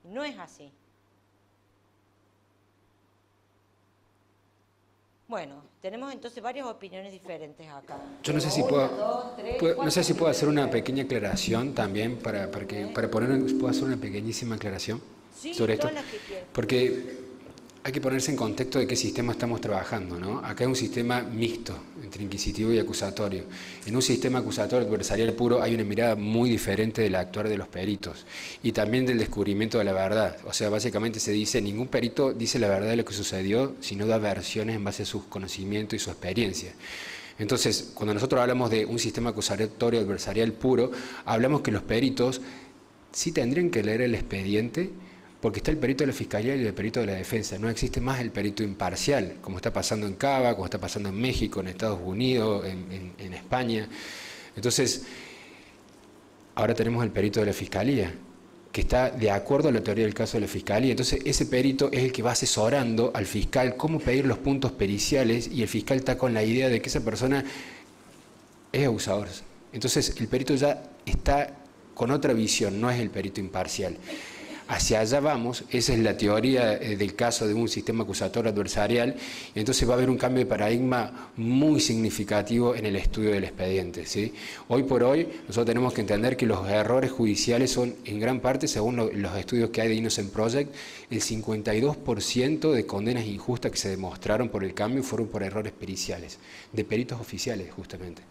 No es así. Bueno, tenemos entonces varias opiniones diferentes acá. Yo no sé si puedo hacer una pequeña aclaración también para puedo hacer una pequeñísima aclaración sobre esto, porque hay que ponerse en contexto de qué sistema estamos trabajando, ¿no? Acá es un sistema mixto entre inquisitivo y acusatorio. En un sistema acusatorio adversarial puro hay una mirada muy diferente del actuar de los peritos y también del descubrimiento de la verdad. O sea, básicamente se dice, ningún perito dice la verdad de lo que sucedió, sino da versiones en base a sus conocimientos y su experiencia. Entonces, cuando nosotros hablamos de un sistema acusatorio adversarial puro, hablamos que los peritos sí tendrían que leer el expediente, porque está el perito de la Fiscalía y el perito de la Defensa. No existe más el perito imparcial, como está pasando en Cava, como está pasando en México, en Estados Unidos, en España. Entonces, ahora tenemos el perito de la Fiscalía, que está de acuerdo a la teoría del caso de la Fiscalía. Entonces, ese perito es el que va asesorando al fiscal cómo pedir los puntos periciales y el fiscal está con la idea de que esa persona es abusador. Entonces, el perito ya está con otra visión, no es el perito imparcial. Hacia allá vamos, esa es la teoría del caso de un sistema acusatorio adversarial, y entonces va a haber un cambio de paradigma muy significativo en el estudio del expediente, ¿sí? Hoy por hoy nosotros tenemos que entender que los errores judiciales son en gran parte, según los estudios que hay de Innocent Project, el 52% de condenas injustas que se demostraron por el cambio fueron por errores periciales, de peritos oficiales justamente.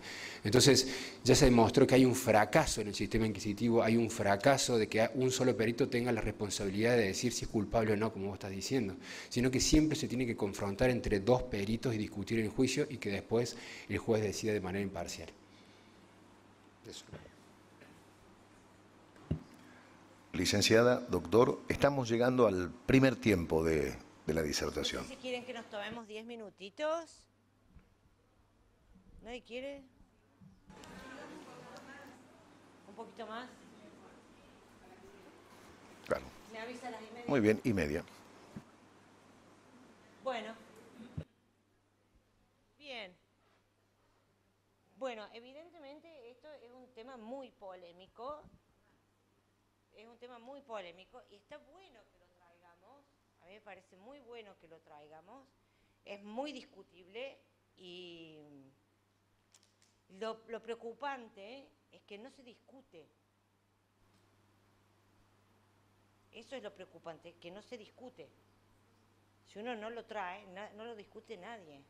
Entonces ya se demostró que hay un fracaso en el sistema inquisitivo, hay un fracaso de que un solo perito tenga la responsabilidad de decir si es culpable o no, como vos estás diciendo, sino que siempre se tiene que confrontar entre dos peritos y discutir en el juicio y que después el juez decida de manera imparcial. Eso. Licenciada, doctor, estamos llegando al primer tiempo de la disertación. No sé si quieren que nos tomemos 10 minutitos. ¿Nadie quiere? ¿Un poquito más? Claro. ¿Me avisa a las 1:30? Muy bien, 1:30. Bueno. Bien. Bueno, evidentemente esto es un tema muy polémico. Es un tema muy polémico y está bueno que lo traigamos. A mí me parece muy bueno que lo traigamos. Es muy discutible y lo preocupante es que no se discute. Eso es lo preocupante, que no se discute. Si uno no lo trae, no lo discute nadie.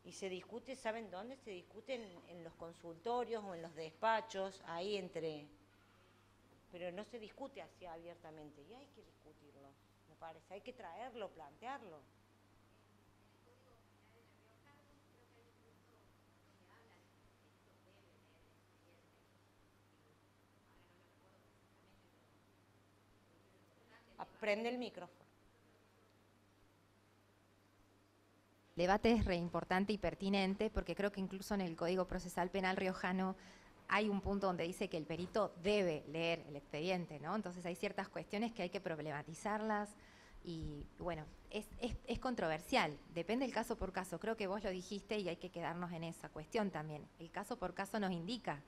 Y se discute, ¿saben dónde? Se discute en los consultorios o en los despachos, ahí entre... Pero no se discute así abiertamente. Y hay que discutirlo, me parece. Hay que traerlo, plantearlo. Prende el micrófono. El debate es re importante y pertinente porque creo que incluso en el Código Procesal Penal riojano hay un punto donde dice que el perito debe leer el expediente, ¿no? Entonces hay ciertas cuestiones que hay que problematizarlas y, bueno, es controversial, depende del caso por caso. Creo que vos lo dijiste y hay que quedarnos en esa cuestión también. El caso por caso nos indica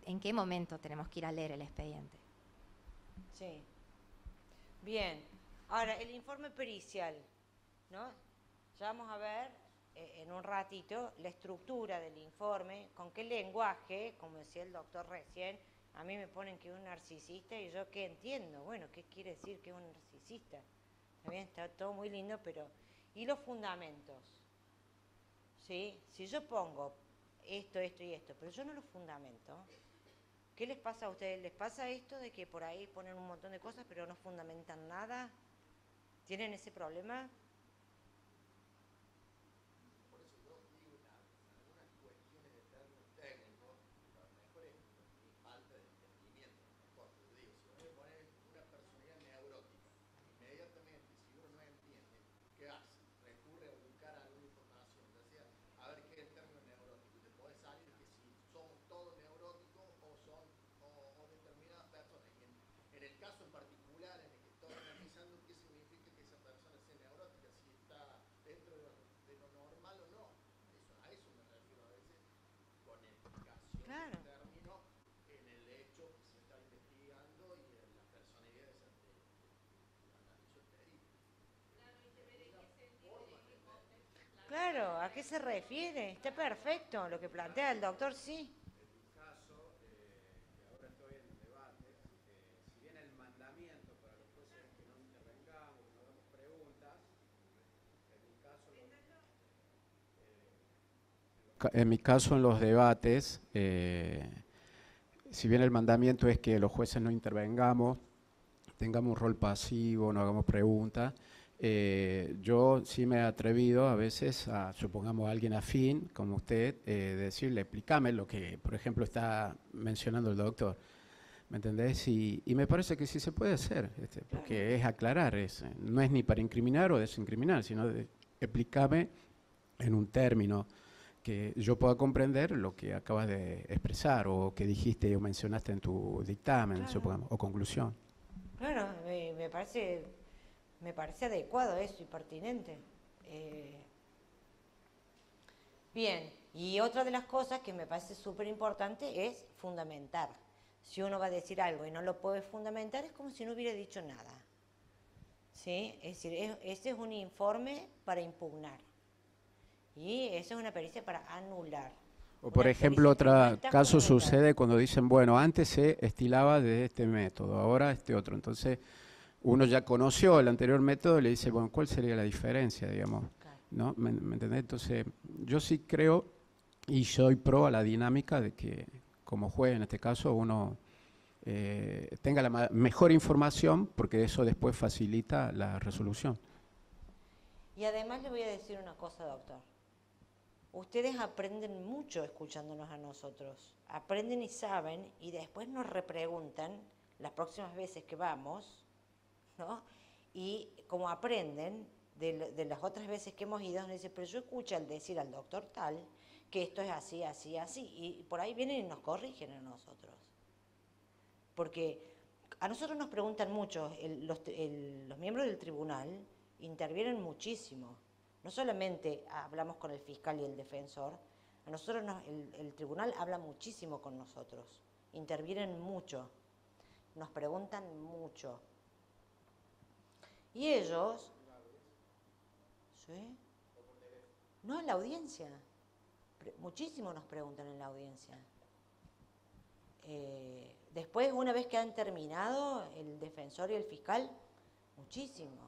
en qué momento tenemos que ir a leer el expediente. Sí. Bien. Ahora, el informe pericial, ¿no? Ya vamos a ver en un ratito la estructura del informe, con qué lenguaje, como decía el doctor recién, a mí me ponen que es un narcisista y yo qué entiendo. Bueno, ¿qué quiere decir que es un narcisista? También está todo muy lindo, pero... ¿Y los fundamentos? ¿Sí? Si yo pongo esto y esto, pero yo no lo fundamento, ¿qué les pasa a ustedes? ¿Les pasa esto de que por ahí ponen un montón de cosas pero no fundamentan nada? ¿Tienen ese problema? Claro. Claro, ¿a qué se refiere? Está perfecto lo que plantea el doctor, sí. En mi caso, en los debates, si bien el mandamiento es que los jueces no intervengamos, tengamos un rol pasivo, no hagamos preguntas, yo sí me he atrevido a veces a, supongamos, a alguien afín, como usted, decirle, explícame lo que, por ejemplo, está mencionando el doctor. ¿Me entendés? Y me parece que sí se puede hacer, porque es aclarar, no es ni para incriminar o desincriminar, sino explícame en un término que yo pueda comprender lo que acabas de expresar o que dijiste o mencionaste en tu dictamen, Claro. supongamos, o conclusión. Claro, me parece adecuado eso y pertinente. Bien, y otra de las cosas que me parece súper importante es fundamentar. Si uno va a decir algo y no lo puede fundamentar, es como si no hubiera dicho nada. ¿Sí? Es decir, ese es un informe para impugnar. Y esa es una pericia para anular. O por Una ejemplo, pericia que no otro está caso fundamentada. sucede cuando dicen, bueno, antes se estilaba de este método, ahora este otro. Entonces, uno ya conoció el anterior método y le dice, bueno, ¿cuál sería la diferencia, digamos? Claro. ¿No? ¿Me entendés? Entonces, yo sí creo y soy pro a la dinámica de que, como juez en este caso, uno tenga la mejor información, porque eso después facilita la resolución. Y además le voy a decir una cosa, doctor. Ustedes aprenden mucho escuchándonos a nosotros. Aprenden y saben, y después nos repreguntan las próximas veces que vamos, ¿no? Y como aprenden de las otras veces que hemos ido, nos dicen, pero yo escucho al decir al doctor tal que esto es así, así, así. Y por ahí vienen y nos corrigen a nosotros. Porque a nosotros nos preguntan mucho, los miembros del tribunal intervienen muchísimo. No solamente hablamos con el fiscal y el defensor, a nosotros el tribunal habla muchísimo con nosotros, intervienen mucho, nos preguntan mucho. Y ellos, ¿sí? No, en la audiencia, muchísimo nos preguntan en la audiencia. Después, una vez que han terminado, el defensor y el fiscal, muchísimo.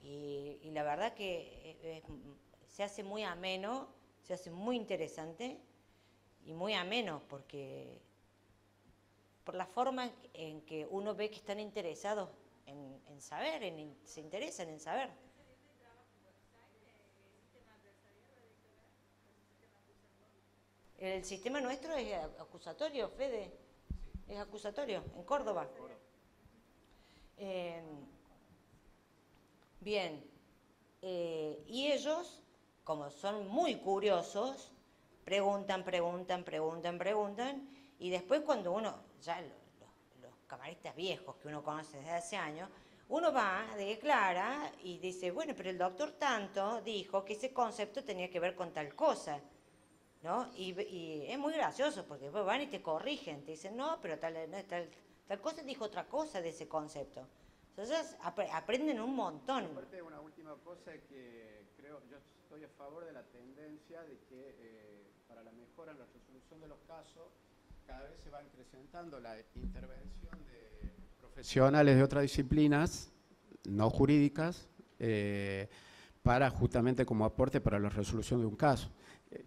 Y la verdad que se hace muy ameno, se hace muy interesante y muy ameno, porque por la forma en que uno ve que están interesados en saber, se interesan en saber. El sistema nuestro es acusatorio, Fede, es acusatorio, en Córdoba. Bien, y ellos, como son muy curiosos, preguntan, y después cuando uno, ya los camaristas viejos que uno conoce desde hace años, uno va, declara y dice, bueno, pero el doctor tanto dijo que ese concepto tenía que ver con tal cosa, ¿no? Y es muy gracioso porque después van y te corrigen, te dicen, no, pero tal cosa dijo otra cosa de ese concepto. Entonces aprenden un montón. Aparte, una última cosa que creo, yo estoy a favor de la tendencia de que para la mejora en la resolución de los casos, cada vez se va acrecentando la intervención de profesionales de otras disciplinas, no jurídicas, para justamente como aporte para la resolución de un caso.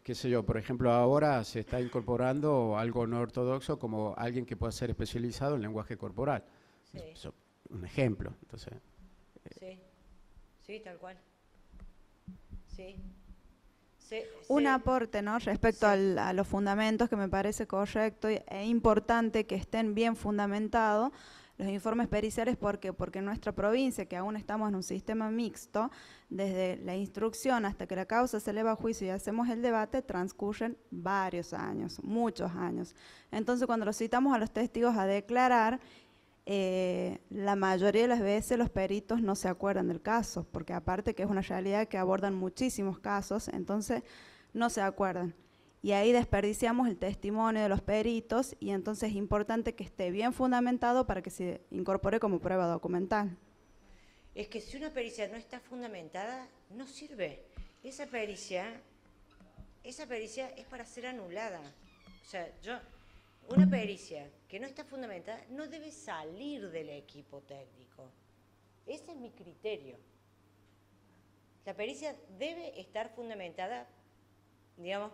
Qué sé yo, por ejemplo, ahora se está incorporando algo no ortodoxo como alguien que pueda ser especializado en lenguaje corporal. Sí. Eso, un ejemplo. Entonces, sí, tal cual. Sí. Un aporte, ¿no? Respecto sí. a los fundamentos, que me parece correcto e importante que estén bien fundamentados los informes periciales. Porque en nuestra provincia, que aún estamos en un sistema mixto, desde la instrucción hasta que la causa se eleva a juicio y hacemos el debate, transcurren varios años, muchos años. Entonces, cuando los citamos a los testigos a declarar, la mayoría de las veces los peritos no se acuerdan del caso, porque aparte que es una realidad que abordan muchísimos casos, entonces no se acuerdan. Y ahí desperdiciamos el testimonio de los peritos, y entonces es importante que esté bien fundamentado para que se incorpore como prueba documental. Es que si una pericia no está fundamentada, no sirve. Esa pericia es para ser anulada. O sea, una pericia que no está fundamentada no debe salir del equipo técnico. Ese es mi criterio. La pericia debe estar fundamentada, digamos,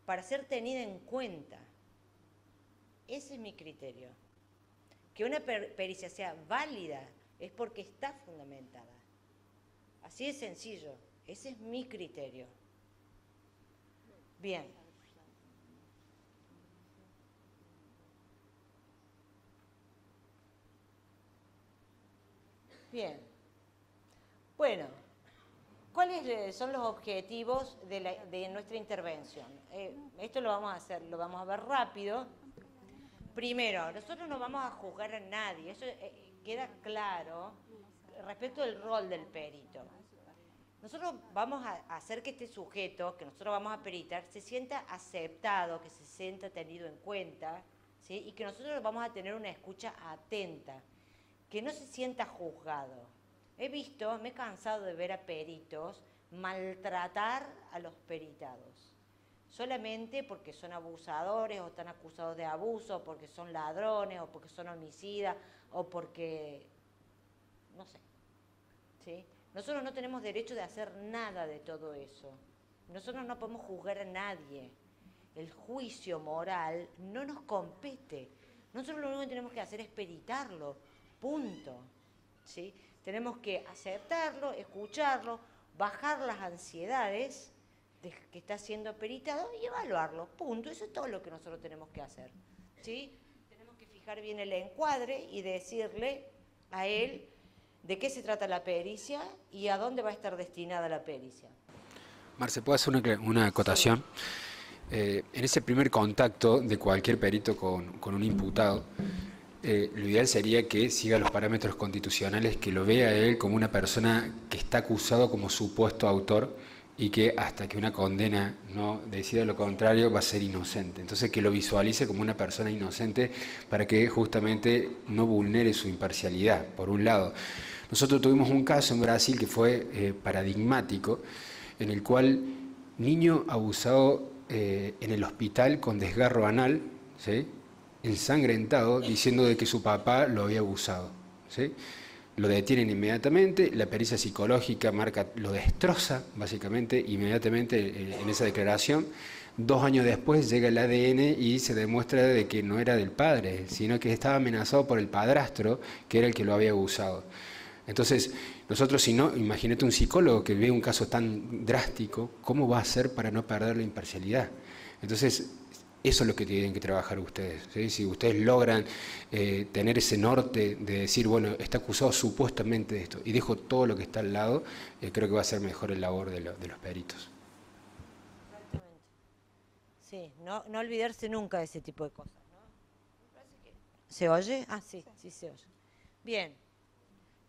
para ser tenida en cuenta. Ese es mi criterio. Que una pericia sea válida es porque está fundamentada. Así de sencillo. Ese es mi criterio. Bien. Bien. Bueno, ¿cuáles son los objetivos de nuestra intervención? Esto lo vamos a ver rápido. Primero, nosotros no vamos a juzgar a nadie, eso queda claro respecto del rol del perito. Nosotros vamos a hacer que este sujeto, que nosotros vamos a peritar, se sienta aceptado, que se sienta tenido en cuenta, ¿sí? Y que nosotros vamos a tener una escucha atenta, que no se sienta juzgado. Me he cansado de ver a peritos maltratar a los peritados, solamente porque son abusadores o están acusados de abuso, o porque son ladrones, o porque son homicidas, o porque, no sé, ¿sí? Nosotros no tenemos derecho de hacer nada de todo eso. Nosotros no podemos juzgar a nadie. El juicio moral no nos compete. Nosotros lo único que tenemos que hacer es peritarlo, punto, ¿sí? Tenemos que aceptarlo, escucharlo, bajar las ansiedades de que está siendo peritado y evaluarlo, punto. Eso es todo lo que nosotros tenemos que hacer, ¿sí? Tenemos que fijar bien el encuadre y decirle a él de qué se trata la pericia y a dónde va a estar destinada la pericia. Marce, ¿puedo hacer una acotación? En ese primer contacto de cualquier perito con un imputado, lo ideal sería que siga los parámetros constitucionales, que lo vea él como una persona que está acusado como supuesto autor y que hasta que una condena no decida lo contrario va a ser inocente. Entonces que lo visualice como una persona inocente para que justamente no vulnere su imparcialidad, por un lado. Nosotros tuvimos un caso en Brasil que fue paradigmático, en el cual niño abusado en el hospital con desgarro anal, ¿sí?, ensangrentado, diciendo de que su papá lo había abusado, ¿sí? Lo detienen inmediatamente, la pericia psicológica lo destroza básicamente inmediatamente en esa declaración. 2 años después llega el ADN y se demuestra de que no era del padre, sino que estaba amenazado por el padrastro, que era el que lo había abusado. Entonces, nosotros, si no, imagínate un psicólogo que ve un caso tan drástico, ¿cómo va a hacer para no perder la imparcialidad? Entonces, eso es lo que tienen que trabajar ustedes, ¿sí? Si ustedes logran tener ese norte de decir, bueno, está acusado supuestamente de esto, y dejo todo lo que está al lado, creo que va a ser mejor el labor de los peritos. Exactamente. Sí, no olvidarse nunca de ese tipo de cosas, ¿no? Me parece que... ¿Se oye? Ah, sí, sí se oye. Bien.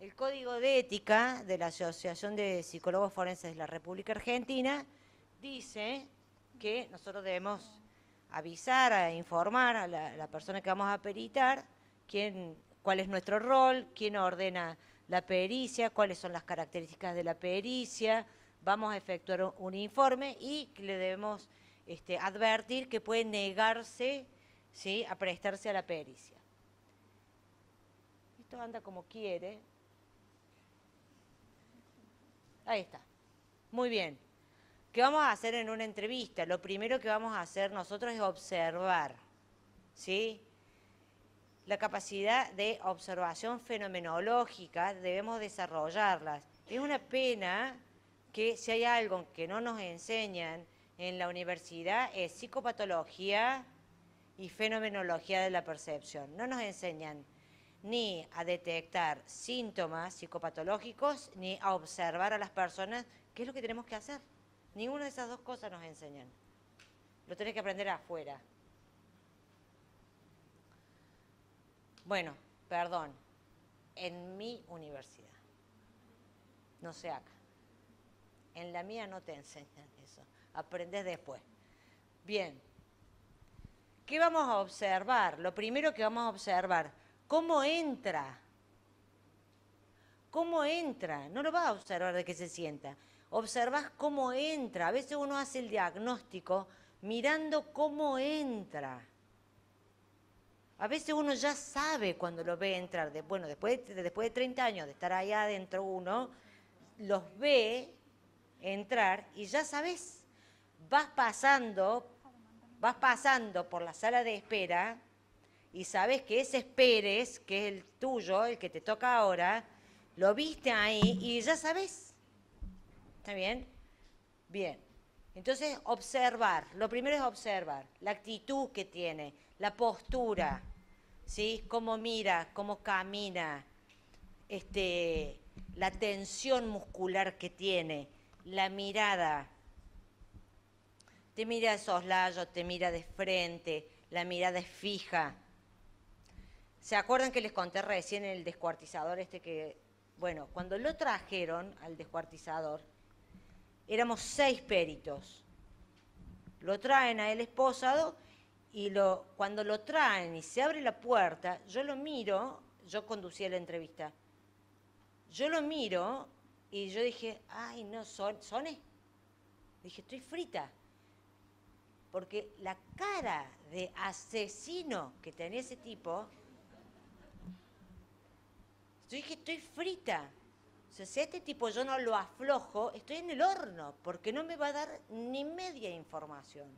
El Código de Ética de la Asociación de Psicólogos Forenses de la República Argentina dice que nosotros debemos avisar, a informar a la persona que vamos a peritar cuál es nuestro rol, quién ordena la pericia, cuáles son las características de la pericia. Vamos a efectuar un informe y le debemos advertir que puede negarse, ¿sí?, a prestarse a la pericia. Esto anda como quiere. Ahí está. Muy bien. ¿Qué vamos a hacer en una entrevista? Lo primero que vamos a hacer nosotros es observar, ¿sí? La capacidad de observación fenomenológica debemos desarrollarlas. Es una pena que si hay algo que no nos enseñan en la universidad es psicopatología y fenomenología de la percepción. No nos enseñan ni a detectar síntomas psicopatológicos, ni a observar a las personas, qué es lo que tenemos que hacer. Ninguna de esas dos cosas nos enseñan. Lo tenés que aprender afuera. Bueno, perdón, en mi universidad, no sé acá. En la mía no te enseñan eso, aprendés después. Bien, ¿qué vamos a observar? Lo primero que vamos a observar, ¿cómo entra? ¿Cómo entra? No lo vas a observar de que se sienta. Observás cómo entra. A veces uno hace el diagnóstico mirando cómo entra. A veces uno ya sabe cuando lo ve entrar. Bueno, después de 30 años de estar ahí adentro uno, los ve entrar y ya sabes. Vas pasando por la sala de espera y sabes que ese Pérez, que es el tuyo, el que te toca ahora, lo viste ahí y ya sabes. ¿Está bien? Bien. Entonces, observar. Lo primero es observar la actitud que tiene, la postura, ¿sí? Cómo mira, cómo camina, la tensión muscular que tiene, la mirada. Te mira de soslayo, te mira de frente, la mirada es fija. ¿Se acuerdan que les conté recién el descuartizador que... Bueno, cuando lo trajeron al descuartizador, éramos 6 peritos. Lo traen a él esposado Y cuando lo traen y se abre la puerta, yo lo miro, yo conducía la entrevista, yo lo miro y yo dije, ay, no, ¿Sone? Dije, estoy frita. Porque la cara de asesino que tenía ese tipo, yo dije, estoy frita. O sea, si a este tipo yo no lo aflojo, estoy en el horno, porque no me va a dar ni media información.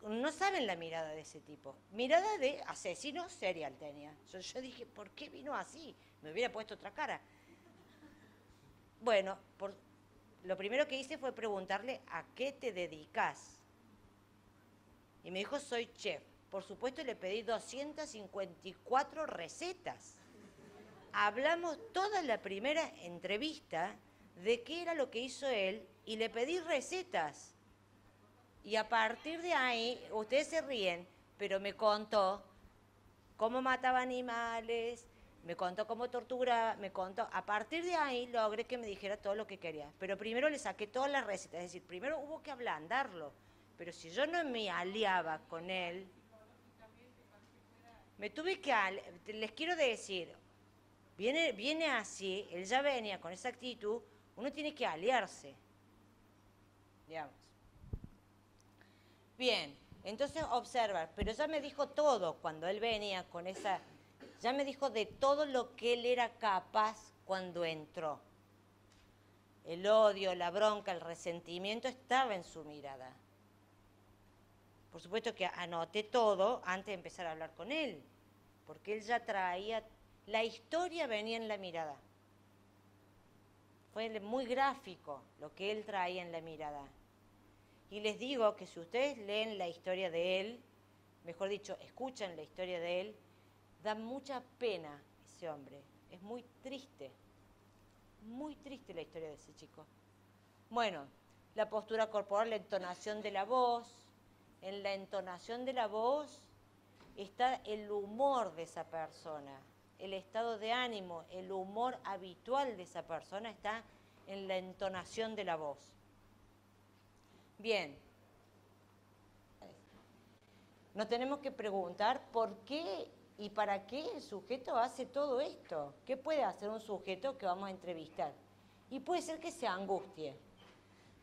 No saben la mirada de ese tipo. Mirada de asesino serial tenía. Yo dije, ¿por qué vino así? Me hubiera puesto otra cara. Bueno, lo primero que hice fue preguntarle a qué te dedicas. Y me dijo, soy chef. Por supuesto, le pedí 254 recetas. Hablamos toda la primera entrevista de qué era lo que hizo él y le pedí recetas. Y a partir de ahí, ustedes se ríen, pero me contó cómo mataba animales, me contó cómo torturaba, me contó. A partir de ahí logré que me dijera todo lo que quería. Pero primero le saqué todas las recetas, es decir, primero hubo que ablandarlo. Pero si yo no me aliaba con él, me tuve que... Les quiero decir, viene así, él ya venía con esa actitud, uno tiene que aliarse, digamos. Bien, entonces observa, pero ya me dijo todo cuando él venía con esa... Ya me dijo de todo lo que él era capaz cuando entró. El odio, la bronca, el resentimiento estaba en su mirada. Por supuesto que anoté todo antes de empezar a hablar con él, porque él ya traía... La historia venía en la mirada. Fue muy gráfico lo que él traía en la mirada. Y les digo que si ustedes leen la historia de él, mejor dicho, escuchan la historia de él, da mucha pena ese hombre. Es muy triste la historia de ese chico. Bueno, la postura corporal, la entonación de la voz. En la entonación de la voz está el humor de esa persona, el estado de ánimo, el humor habitual de esa persona está en la entonación de la voz. Bien, nos tenemos que preguntar por qué y para qué el sujeto hace todo esto. ¿Qué puede hacer un sujeto que vamos a entrevistar? Y puede ser que se angustie.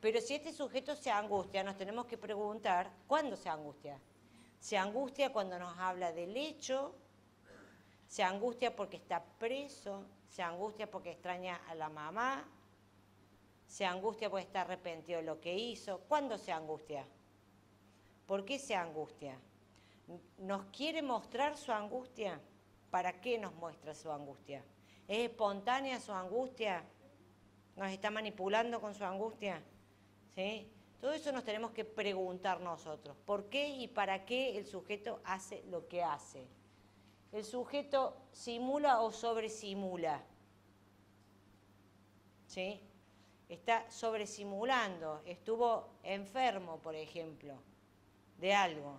Pero si este sujeto se angustia, nos tenemos que preguntar, ¿cuándo se angustia? Se angustia cuando nos habla del hecho, se angustia porque está preso, se angustia porque extraña a la mamá, se angustia porque está arrepentido de lo que hizo. ¿Cuándo se angustia? ¿Por qué se angustia? ¿Nos quiere mostrar su angustia? ¿Para qué nos muestra su angustia? ¿Es espontánea su angustia? ¿Nos está manipulando con su angustia? ¿Sí? Todo eso nos tenemos que preguntar nosotros. ¿Por qué y para qué el sujeto hace lo que hace? ¿El sujeto simula o sobresimula? ¿Sí? Está sobresimulando. Estuvo enfermo, por ejemplo, de algo,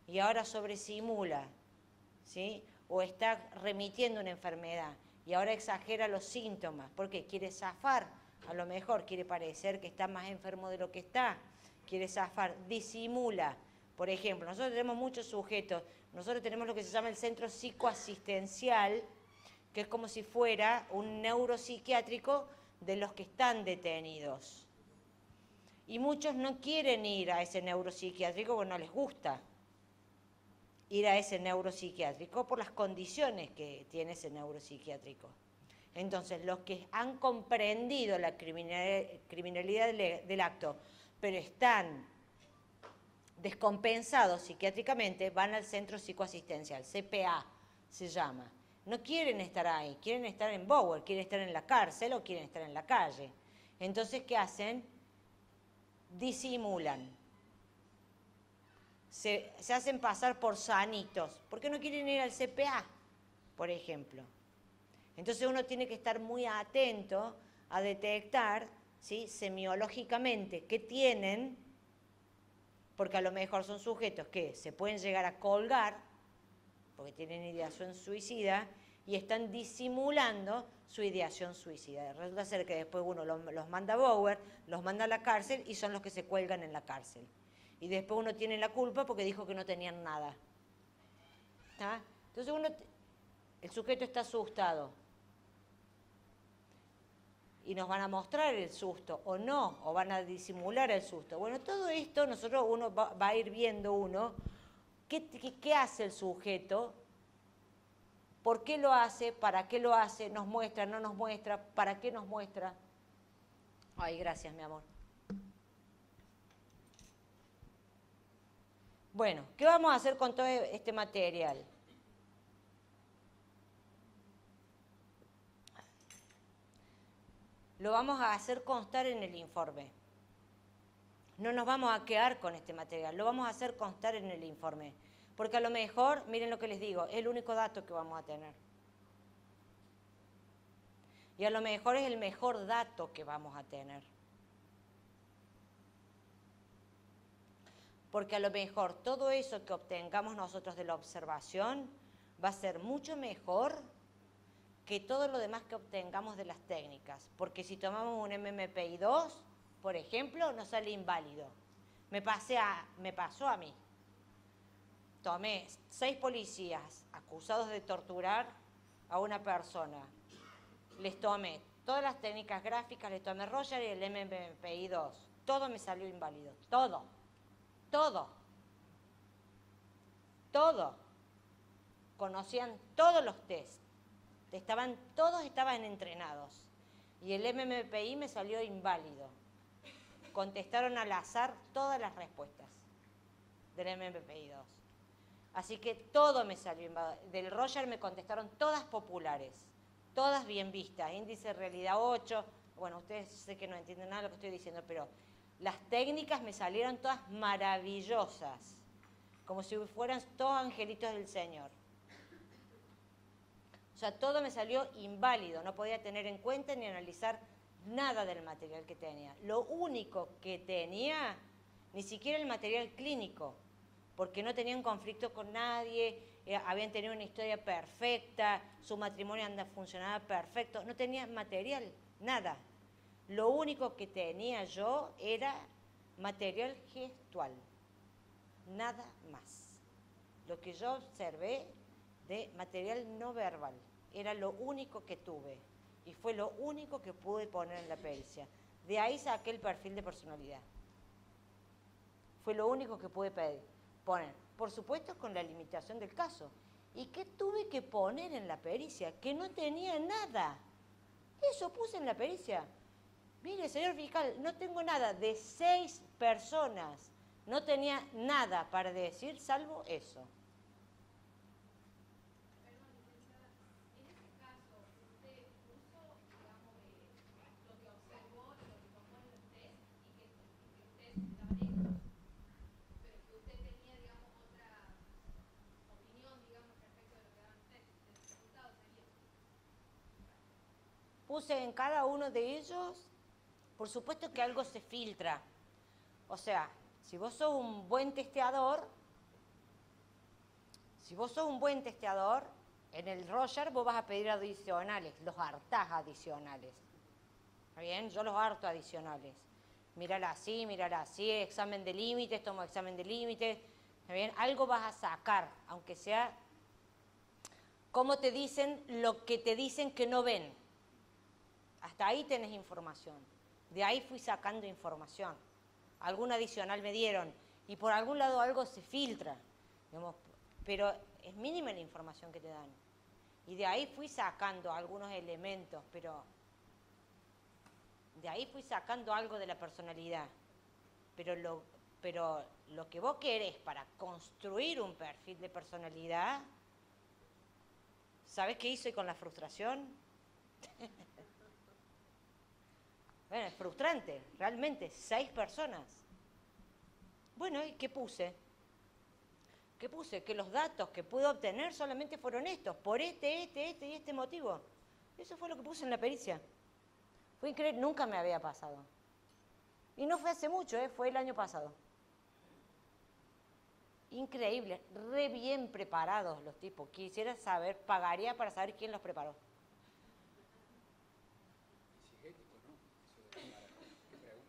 y ahora sobresimula, ¿sí? O está remitiendo una enfermedad, y ahora exagera los síntomas, porque quiere zafar, a lo mejor quiere parecer que está más enfermo de lo que está, quiere zafar, disimula. Por ejemplo, nosotros tenemos muchos sujetos, nosotros tenemos lo que se llama el centro psicoasistencial, que es como si fuera un neuropsiquiátrico de los que están detenidos. Y muchos no quieren ir a ese neuropsiquiátrico porque no les gusta ir a ese neuropsiquiátrico por las condiciones que tiene ese neuropsiquiátrico. Entonces, los que han comprendido la criminalidad del acto, pero están descompensados psiquiátricamente, van al centro psicoasistencial, CPA se llama. No quieren estar ahí, quieren estar en Bower, quieren estar en la cárcel o quieren estar en la calle. Entonces, ¿qué hacen? Disimulan. Se hacen pasar por sanitos. ¿Por qué no quieren ir al CPA, por ejemplo? Entonces uno tiene que estar muy atento a detectar, ¿sí?, semiológicamente qué tienen, porque a lo mejor son sujetos que se pueden llegar a colgar, porque tienen ideación suicida, y están disimulando su ideación suicida. Resulta ser que después uno los manda a Bower, los manda a la cárcel y son los que se cuelgan en la cárcel. y después uno tiene la culpa porque dijo que no tenían nada. ¿Está? Entonces el sujeto está asustado. Y nos van a mostrar el susto, o no, o van a disimular el susto. Bueno, todo esto uno va a ir viendo qué hace el sujeto, por qué lo hace, para qué lo hace, nos muestra, no nos muestra, para qué nos muestra. Ay, gracias, mi amor. Bueno, ¿qué vamos a hacer con todo este material? Lo vamos a hacer constar en el informe. No nos vamos a quedar con este material, lo vamos a hacer constar en el informe. Porque a lo mejor, miren lo que les digo, es el único dato que vamos a tener. Y a lo mejor es el mejor dato que vamos a tener. Porque a lo mejor todo eso que obtengamos nosotros de la observación va a ser mucho mejor que todo lo demás que obtengamos de las técnicas. Porque si tomamos un MMPI 2, por ejemplo, nos sale inválido. Me pasó a mí. Tomé 6 policías acusados de torturar a una persona. Les tomé todas las técnicas gráficas, les tomé Roger y el MMPI 2. Todo me salió inválido. Todo. Conocían todos los tests. Todos estaban entrenados. Y el MMPI me salió inválido. Contestaron al azar todas las respuestas del MMPI 2. Así que todo me salió inválido. Del Roger me contestaron todas populares, todas bien vistas. Índice de realidad 8. Bueno, ustedes sé que no entienden nada de lo que estoy diciendo, pero las técnicas me salieron todas maravillosas, como si fueran todos angelitos del Señor. O sea, todo me salió inválido, no podía tener en cuenta ni analizar nada del material que tenía. Lo único que tenía, ni siquiera el material clínico, porque no tenían conflicto con nadie, habían tenido una historia perfecta, su matrimonio funcionaba perfecto, no tenía material, nada. Lo único que tenía yo era material gestual, nada más. Lo que yo observé de material no verbal era lo único que tuve y fue lo único que pude poner en la pericia. De ahí saqué el perfil de personalidad. Fue lo único que pude poner. Por supuesto con la limitación del caso. ¿Y qué tuve que poner en la pericia? Que no tenía nada. Eso puse en la pericia. Mire, señor fiscal, no tengo nada. De 6 personas no tenía nada para decir salvo eso. Puse en cada uno de ellos, por supuesto que algo se filtra. O sea, si vos sos un buen testeador, en el Roger vos vas a pedir adicionales, los hartás adicionales. ¿Está bien? Yo los harto adicionales. Mírala así, examen de límites, tomo examen de límites. ¿Está bien? Algo vas a sacar, aunque sea, como te dicen, lo que te dicen que no ven. Hasta ahí tenés información. De ahí fui sacando información. Algún adicional me dieron. Y por algún lado algo se filtra. Digamos, pero es mínima la información que te dan. Y de ahí fui sacando algunos elementos, pero de ahí fui sacando algo de la personalidad. Pero lo que vos querés para construir un perfil de personalidad, ¿sabés qué hice con la frustración? Bueno, es frustrante, realmente, 6 personas. Bueno, ¿y qué puse? ¿Qué puse? Que los datos que pude obtener solamente fueron estos, por este y este motivo. Eso fue lo que puse en la pericia. Fue increíble, nunca me había pasado. Y no fue hace mucho, fue el año pasado. Increíble, re bien preparados los tipos. Quisiera saber, pagaría para saber quién los preparó.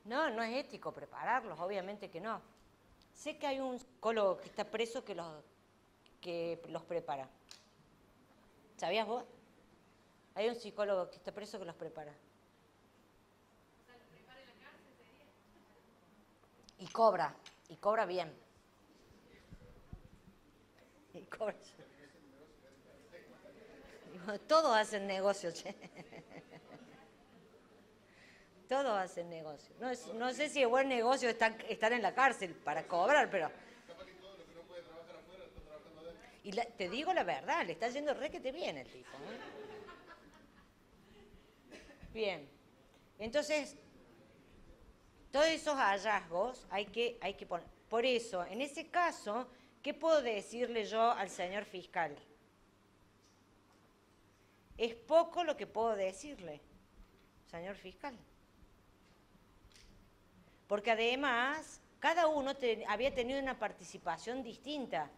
No, no es ético prepararlos, obviamente que no. Sé que hay un psicólogo que está preso que los prepara. ¿Sabías vos? Hay un psicólogo que está preso que los prepara. Y cobra bien. Y cobra. Todos hacen negocio, che. Todos hacen negocio. No sé si es buen negocio estar en la cárcel para cobrar, pero... Y te digo la verdad, le está yendo requete bien el tipo, ¿eh? Bien. Entonces, todos esos hallazgos hay que poner. Por eso, en ese caso, ¿qué puedo decirle yo al señor fiscal? Es poco lo que puedo decirle, señor fiscal. Porque además, cada uno había tenido una participación distinta.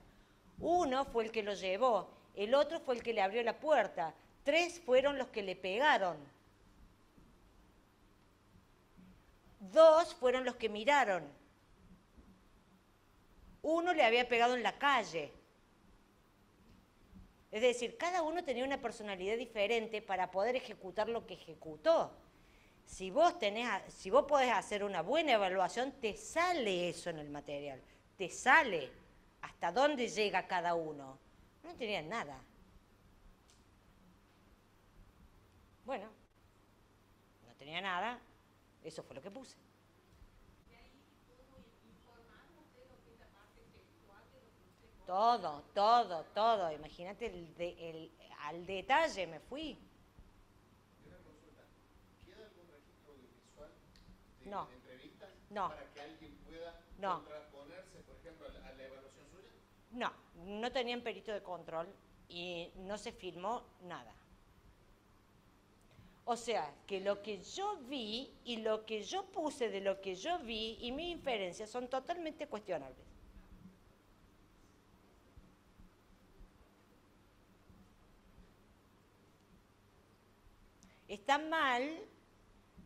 Uno fue el que lo llevó, el otro fue el que le abrió la puerta, 3 fueron los que le pegaron. 2 fueron los que miraron. 1 le había pegado en la calle. Es decir, cada uno tenía una personalidad diferente para poder ejecutar lo que ejecutó. Si vos podés hacer una buena evaluación, te sale eso en el material. Te sale hasta dónde llega cada uno. No tenían nada. Bueno, no tenía nada. Eso fue lo que puse. Todo. Imagínate, al detalle me fui. ¿Queda algún registro audiovisual No. entrevistas No. para que alguien pueda contraponerse, por ejemplo, a la evaluación suya? No tenían perito de control y no se filmó nada. O sea, que lo que yo vi y lo que yo puse de lo que yo vi y mis inferencias son totalmente cuestionables. Está mal,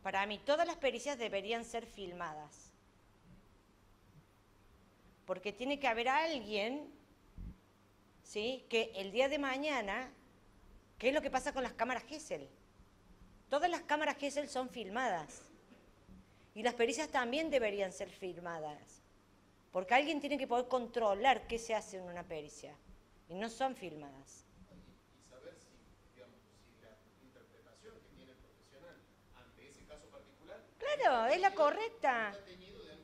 para mí todas las pericias deberían ser filmadas. Porque tiene que haber alguien, ¿sí?, que el día de mañana, ¿qué es lo que pasa con las cámaras Gesell? Todas las cámaras Gesell son filmadas. Y las pericias también deberían ser filmadas. Porque alguien tiene que poder controlar qué se hace en una pericia. Y no son filmadas. Y saber si la interpretación que tiene el profesional ante ese caso particular... Claro, es la correcta.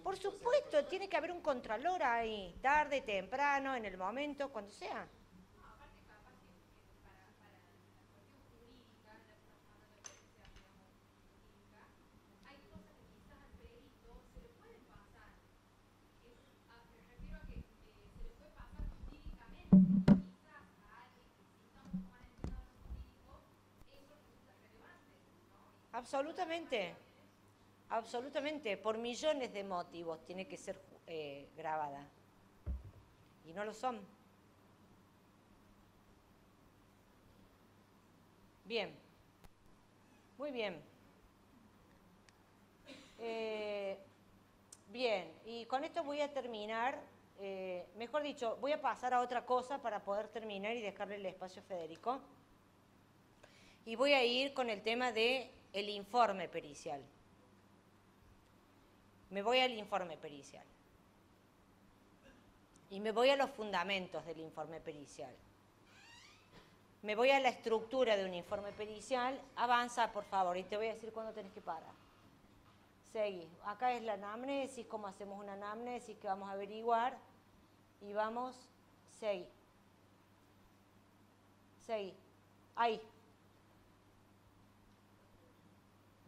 Por supuesto, tiene que haber un contralor ahí. Tarde, temprano, en el momento, cuando sea. Absolutamente, absolutamente, por millones de motivos tiene que ser grabada. Y no lo son. Bien, muy bien. Bien, y con esto voy a terminar, mejor dicho, voy a pasar a otra cosa para poder terminar y dejarle el espacio a Federico. Y voy a ir con el tema del informe pericial. Me voy al informe pericial. Y me voy a los fundamentos del informe pericial. Me voy a la estructura de un informe pericial. Avanza, por favor, y te voy a decir cuándo tenés que parar. Seguí. Acá es la anamnesis, cómo hacemos una anamnesis que vamos a averiguar. Y vamos, seguí. Seguí. Ahí.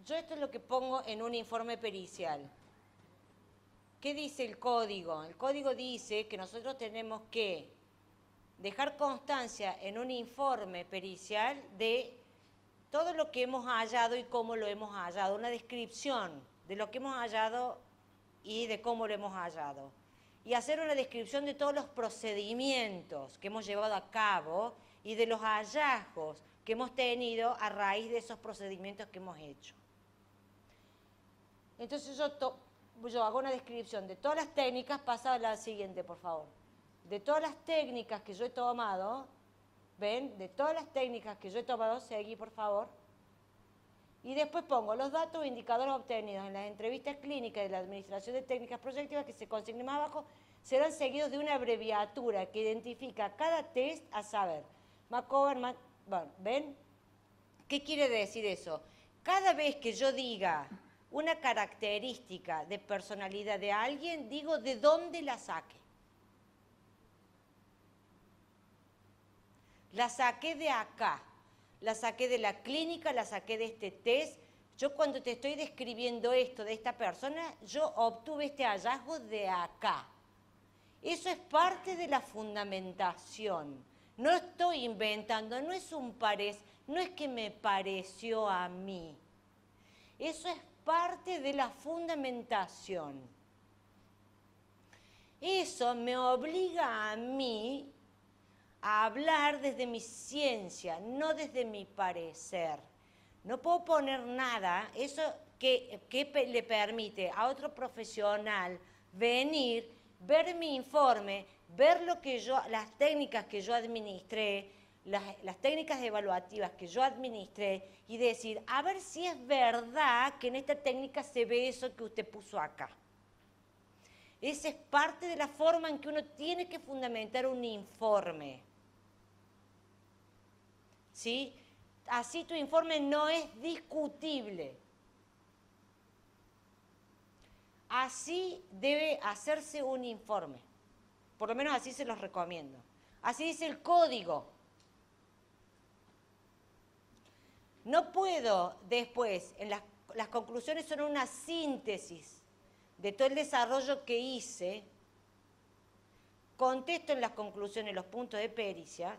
Yo esto es lo que pongo en un informe pericial. ¿Qué dice el código? El código dice que nosotros tenemos que dejar constancia en un informe pericial de todo lo que hemos hallado y cómo lo hemos hallado, una descripción de lo que hemos hallado y de cómo lo hemos hallado. Y hacer una descripción de todos los procedimientos que hemos llevado a cabo y de los hallazgos que hemos tenido a raíz de esos procedimientos que hemos hecho. Entonces yo yo hago una descripción de todas las técnicas, pasa a la siguiente, por favor. De todas las técnicas que yo he tomado, ¿ven? De todas las técnicas que yo he tomado, seguí, por favor. Y después pongo los datos o indicadores obtenidos en las entrevistas clínicas de la Administración de Técnicas Proyectivas que se consignen más abajo, serán seguidos de una abreviatura que identifica cada test a saber. Bueno, ¿ven? ¿Qué quiere decir eso? Cada vez que yo diga una característica de personalidad de alguien, digo de dónde la saqué. La saqué de acá, la saqué de la clínica, la saqué de este test. Yo cuando te estoy describiendo esto de esta persona, yo obtuve este hallazgo de acá. Eso es parte de la fundamentación. No estoy inventando, no es no es que me pareció a mí. Eso es parte de la fundamentación. Eso me obliga a mí a hablar desde mi ciencia, no desde mi parecer. No puedo poner nada, eso que le permite a otro profesional venir, ver mi informe, ver las técnicas que yo administré, las técnicas evaluativas que yo administré y decir, a ver si es verdad que en esta técnica se ve eso que usted puso acá. Esa es parte de la forma en que uno tiene que fundamentar un informe. ¿Sí? Así tu informe no es discutible. Así debe hacerse un informe. Por lo menos así se los recomiendo. Así dice el código. No puedo después, las conclusiones son una síntesis de todo el desarrollo que hice, contesto en las conclusiones los puntos de pericia,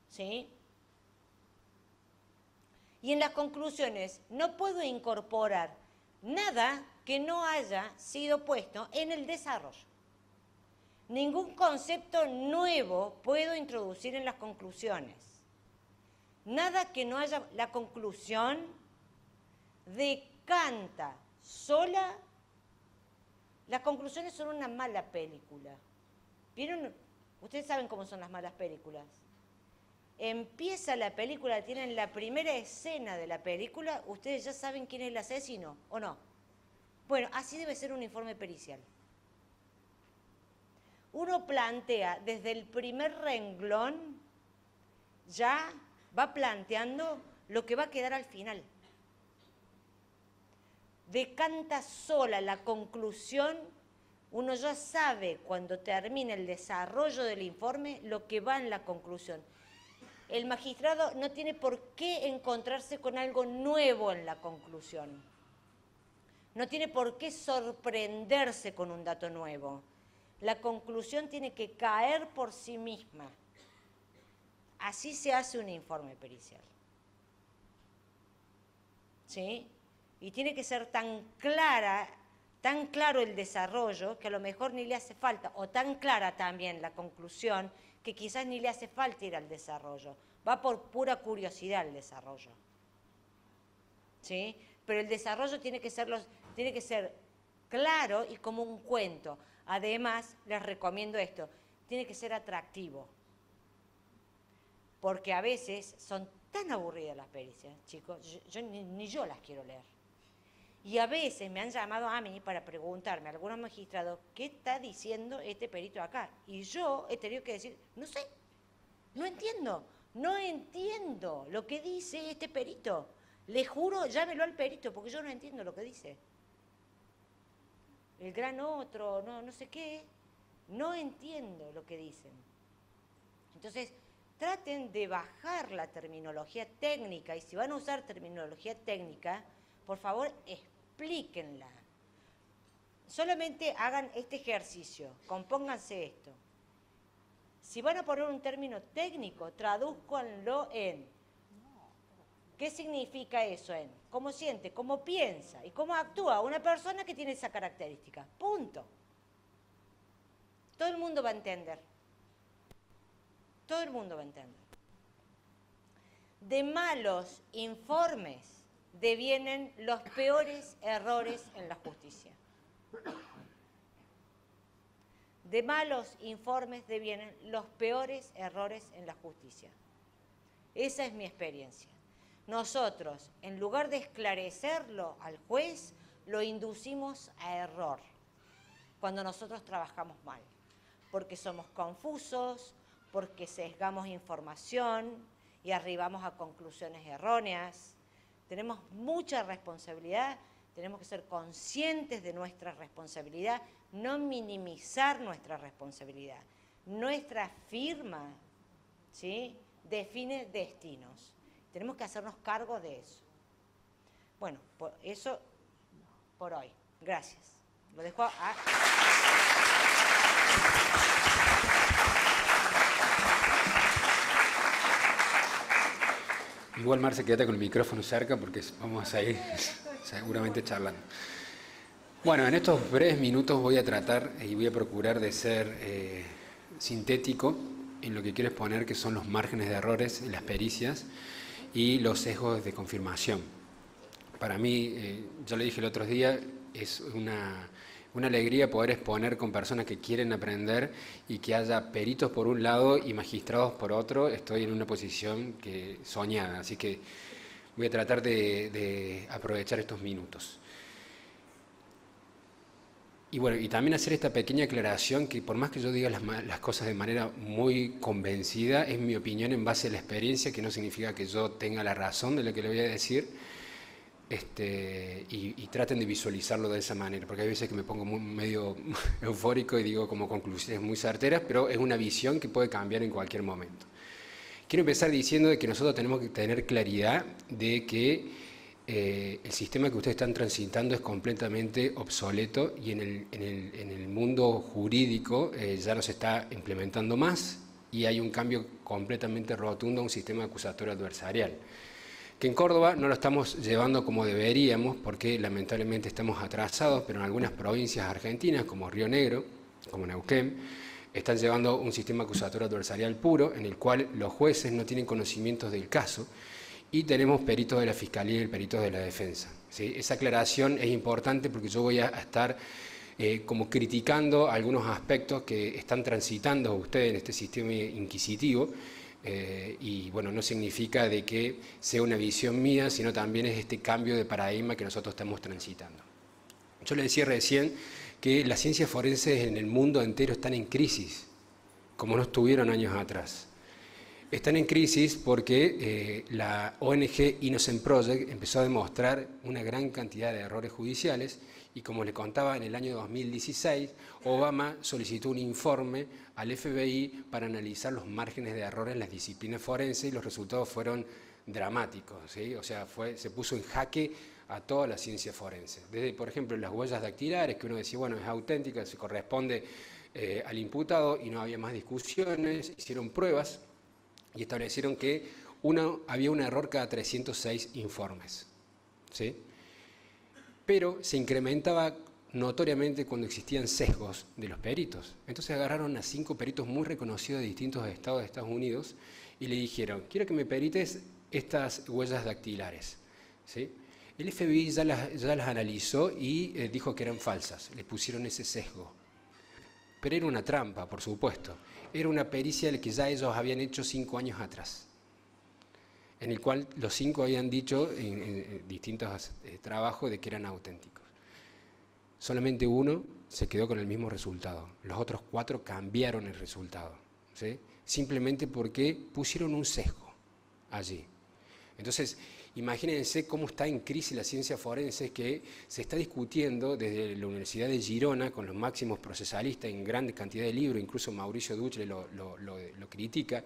¿sí? Y en las conclusiones no puedo incorporar nada que no haya sido puesto en el desarrollo. Ningún concepto nuevo puedo introducir en las conclusiones. Nada que no haya... La conclusión decanta sola. Las conclusiones son una mala película. ¿Vieron? Ustedes saben cómo son las malas películas. Empieza la película, tienen la primera escena de la película, ustedes ya saben quién es el asesino, ¿o no? Bueno, así debe ser un informe pericial. Uno plantea desde el primer renglón, ya va planteando lo que va a quedar al final. Decanta sola la conclusión, uno ya sabe cuando termina el desarrollo del informe lo que va en la conclusión. El magistrado no tiene por qué encontrarse con algo nuevo en la conclusión. No tiene por qué sorprenderse con un dato nuevo. La conclusión tiene que caer por sí misma. Así se hace un informe pericial. ¿Sí? Y tiene que ser tan claro el desarrollo, que a lo mejor ni le hace falta, o tan clara también la conclusión, que quizás ni le hace falta ir al desarrollo. Va por pura curiosidad el desarrollo. ¿Sí? Pero el desarrollo tiene que ser claro y como un cuento. Además, les recomiendo esto, tiene que ser atractivo. Porque a veces son tan aburridas las pericias, chicos, ni yo las quiero leer. Y a veces me han llamado a mí para preguntarme a algunos magistrados qué está diciendo este perito acá. Y yo he tenido que decir, no sé, no entiendo lo que dice este perito. Le juro, llámelo al perito porque yo no entiendo lo que dice. El gran otro, no sé qué, no entiendo lo que dicen. Entonces, traten de bajar la terminología técnica y si van a usar terminología técnica, por favor, explíquenla. Solamente hagan este ejercicio, compónganse esto. Si van a poner un término técnico, tradúzcanlo en ¿qué significa eso en? ¿Cómo siente? ¿Cómo piensa? ¿Y cómo actúa una persona que tiene esa característica? Punto. Todo el mundo va a entender. Todo el mundo va a entender. De malos informes devienen los peores errores en la justicia. De malos informes devienen los peores errores en la justicia. Esa es mi experiencia. Nosotros, en lugar de esclarecerlo al juez, lo inducimos a error cuando nosotros trabajamos mal, porque somos confusos, porque sesgamos información y arribamos a conclusiones erróneas. Tenemos mucha responsabilidad, tenemos que ser conscientes de nuestra responsabilidad, no minimizar nuestra responsabilidad. Nuestra firma, ¿sí?, define destinos. Tenemos que hacernos cargo de eso. Bueno, por eso por hoy. Gracias. Lo dejo a... Igual, Marce, quédate con el micrófono cerca porque vamos a ir seguramente charlando. Bueno, en estos breves minutos voy a tratar y voy a procurar de ser sintético en lo que quiero exponer, que son los márgenes de errores en las pericias y los sesgos de confirmación. Para mí, yo le dije el otro día, es una alegría poder exponer con personas que quieren aprender y que haya peritos por un lado y magistrados por otro. Estoy en una posición que soñada, así que voy a tratar de aprovechar estos minutos. Y bueno, y también hacer esta pequeña aclaración que por más que yo diga las cosas de manera muy convencida, es mi opinión en base a la experiencia, que no significa que yo tenga la razón de lo que le voy a decir, y traten de visualizarlo de esa manera, porque hay veces que me pongo medio eufórico y digo como conclusiones muy certeras, pero es una visión que puede cambiar en cualquier momento. Quiero empezar diciendo de que nosotros tenemos que tener claridad de que el sistema que ustedes están transitando es completamente obsoleto y en el mundo jurídico ya no se está implementando más y hay un cambio completamente rotundo a un sistema acusatorio adversarial, que en Córdoba no lo estamos llevando como deberíamos porque lamentablemente estamos atrasados, pero en algunas provincias argentinas como Río Negro, como Neuquén, están llevando un sistema acusatorio adversarial puro en el cual los jueces no tienen conocimientos del caso y tenemos peritos de la Fiscalía y peritos de la Defensa, ¿sí? Esa aclaración es importante porque yo voy a estar como criticando algunos aspectos que están transitando ustedes en este sistema inquisitivo y bueno, no significa de que sea una visión mía, sino también es este cambio de paradigma que nosotros estamos transitando. Yo le decía recién que las ciencias forenses en el mundo entero están en crisis, como no estuvieron años atrás. Están en crisis porque la ONG Innocent Project empezó a demostrar una gran cantidad de errores judiciales y como le contaba, en el año 2016 Obama solicitó un informe al FBI para analizar los márgenes de error en las disciplinas forenses y los resultados fueron dramáticos, ¿sí? O sea, se puso en jaque a toda la ciencia forense. Desde, por ejemplo, las huellas dactilares, que uno decía, bueno, es auténtica, se corresponde al imputado y no había más discusiones, hicieron pruebas y establecieron que había un error cada 306 informes, ¿sí? Pero se incrementaba notoriamente cuando existían sesgos de los peritos. Entonces agarraron a 5 peritos muy reconocidos de distintos estados de Estados Unidos y le dijeron, quiero que me perites estas huellas dactilares, ¿sí? El FBI ya las analizó y dijo que eran falsas, le pusieron ese sesgo. Pero era una trampa, por supuesto. Era una pericia que ya ellos habían hecho 5 años atrás, en el cual los 5 habían dicho en distintos trabajos de que eran auténticos. Solamente uno se quedó con el mismo resultado, los otros 4 cambiaron el resultado, ¿sí? Simplemente porque pusieron un sesgo allí. Entonces, imagínense cómo está en crisis la ciencia forense, que se está discutiendo desde la Universidad de Girona con los máximos procesalistas en gran cantidad de libros, incluso Mauricio Duchle lo critica,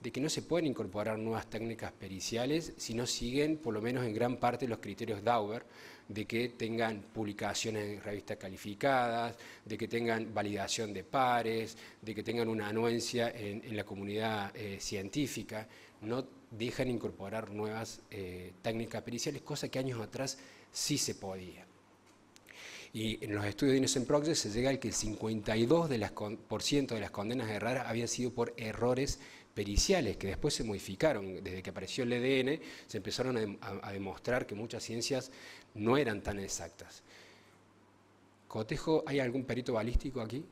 de que no se pueden incorporar nuevas técnicas periciales si no siguen, por lo menos en gran parte, los criterios Dauber, de que tengan publicaciones en revistas calificadas, de que tengan validación de pares, de que tengan una anuencia en la comunidad científica. No dejan incorporar nuevas técnicas periciales, cosa que años atrás sí se podía. Y en los estudios de Innocent Project se llega al que el 52% de las condenas erradas habían sido por errores periciales que después se modificaron. Desde que apareció el EDN se empezaron a demostrar que muchas ciencias no eran tan exactas. Cotejo, ¿hay algún perito balístico aquí?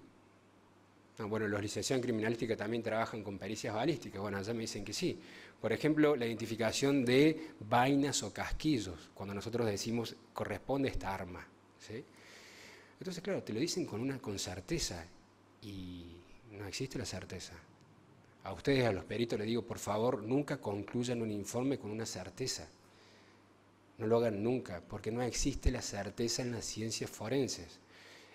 Ah, bueno, los licenciados en criminalística también trabajan con pericias balísticas. Bueno, allá me dicen que sí. Por ejemplo, la identificación de vainas o casquillos, cuando nosotros decimos corresponde esta arma, ¿sí? Entonces, claro, te lo dicen con certeza y no existe la certeza. A ustedes, a los peritos, les digo, por favor, nunca concluyan un informe con una certeza. No lo hagan nunca, porque no existe la certeza en las ciencias forenses.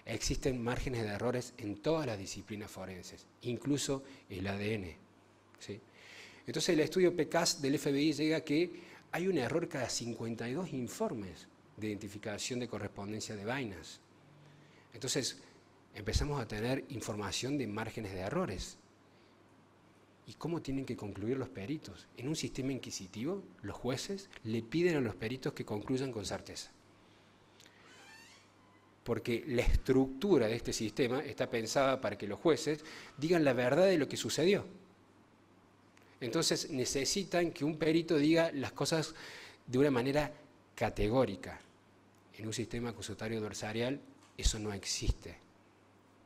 Existen márgenes de errores en todas las disciplinas forenses, incluso el ADN, ¿sí? Entonces el estudio PECAS del FBI llega a que hay un error cada 52 informes de identificación de correspondencia de vainas. Entonces empezamos a tener información de márgenes de errores. ¿Y cómo tienen que concluir los peritos? En un sistema inquisitivo, los jueces le piden a los peritos que concluyan con certeza. Porque la estructura de este sistema está pensada para que los jueces digan la verdad de lo que sucedió. Entonces necesitan que un perito diga las cosas de una manera categórica. En un sistema acusatorio adversarial eso no existe,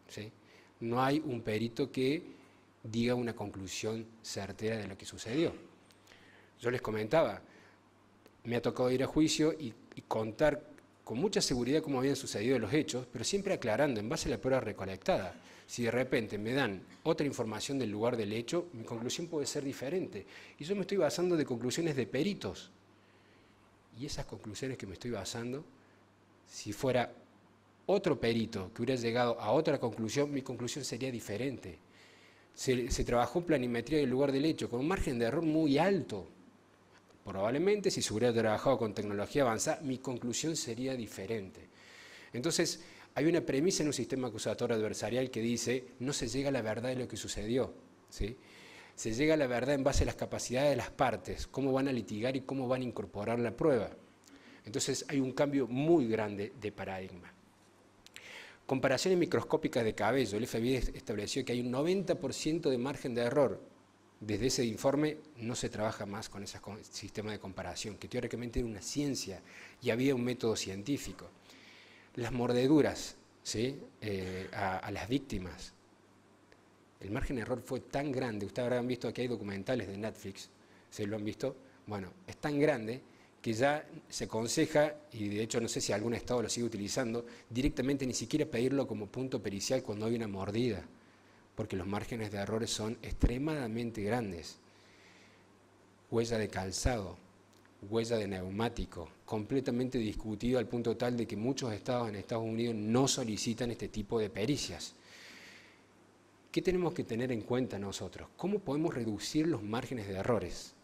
¿sí? No hay un perito que diga una conclusión certera de lo que sucedió. Yo les comentaba, me ha tocado ir a juicio y contar con mucha seguridad cómo habían sucedido los hechos, pero siempre aclarando en base a la prueba recolectada. Si de repente me dan otra información del lugar del hecho, mi conclusión puede ser diferente. Y yo me estoy basando de conclusiones de peritos. Y esas conclusiones que me estoy basando, si fuera otro perito que hubiera llegado a otra conclusión, mi conclusión sería diferente. Se trabajó en planimetría del lugar del hecho, con un margen de error muy alto. Probablemente, si se hubiera trabajado con tecnología avanzada, mi conclusión sería diferente. Entonces, hay una premisa en un sistema acusatorio adversarial que dice, no se llega a la verdad de lo que sucedió, ¿sí? Se llega a la verdad en base a las capacidades de las partes, cómo van a litigar y cómo van a incorporar la prueba. Entonces, hay un cambio muy grande de paradigma. Comparaciones microscópicas de cabello. El FBI estableció que hay un 90% de margen de error. Desde ese informe no se trabaja más con ese sistema de comparación, que teóricamente era una ciencia y había un método científico. Las mordeduras, ¿sí? A las víctimas. El margen de error fue tan grande, ustedes habrán visto que hay documentales de Netflix, ¿se lo han visto? Bueno, es tan grande que ya se aconseja, y de hecho no sé si algún estado lo sigue utilizando, directamente ni siquiera pedirlo como punto pericial cuando hay una mordida, porque los márgenes de errores son extremadamente grandes. Huella de calzado, huella de neumático, completamente discutido al punto tal de que muchos estados en Estados Unidos no solicitan este tipo de pericias. ¿Qué tenemos que tener en cuenta nosotros? ¿Cómo podemos reducir los márgenes de errores?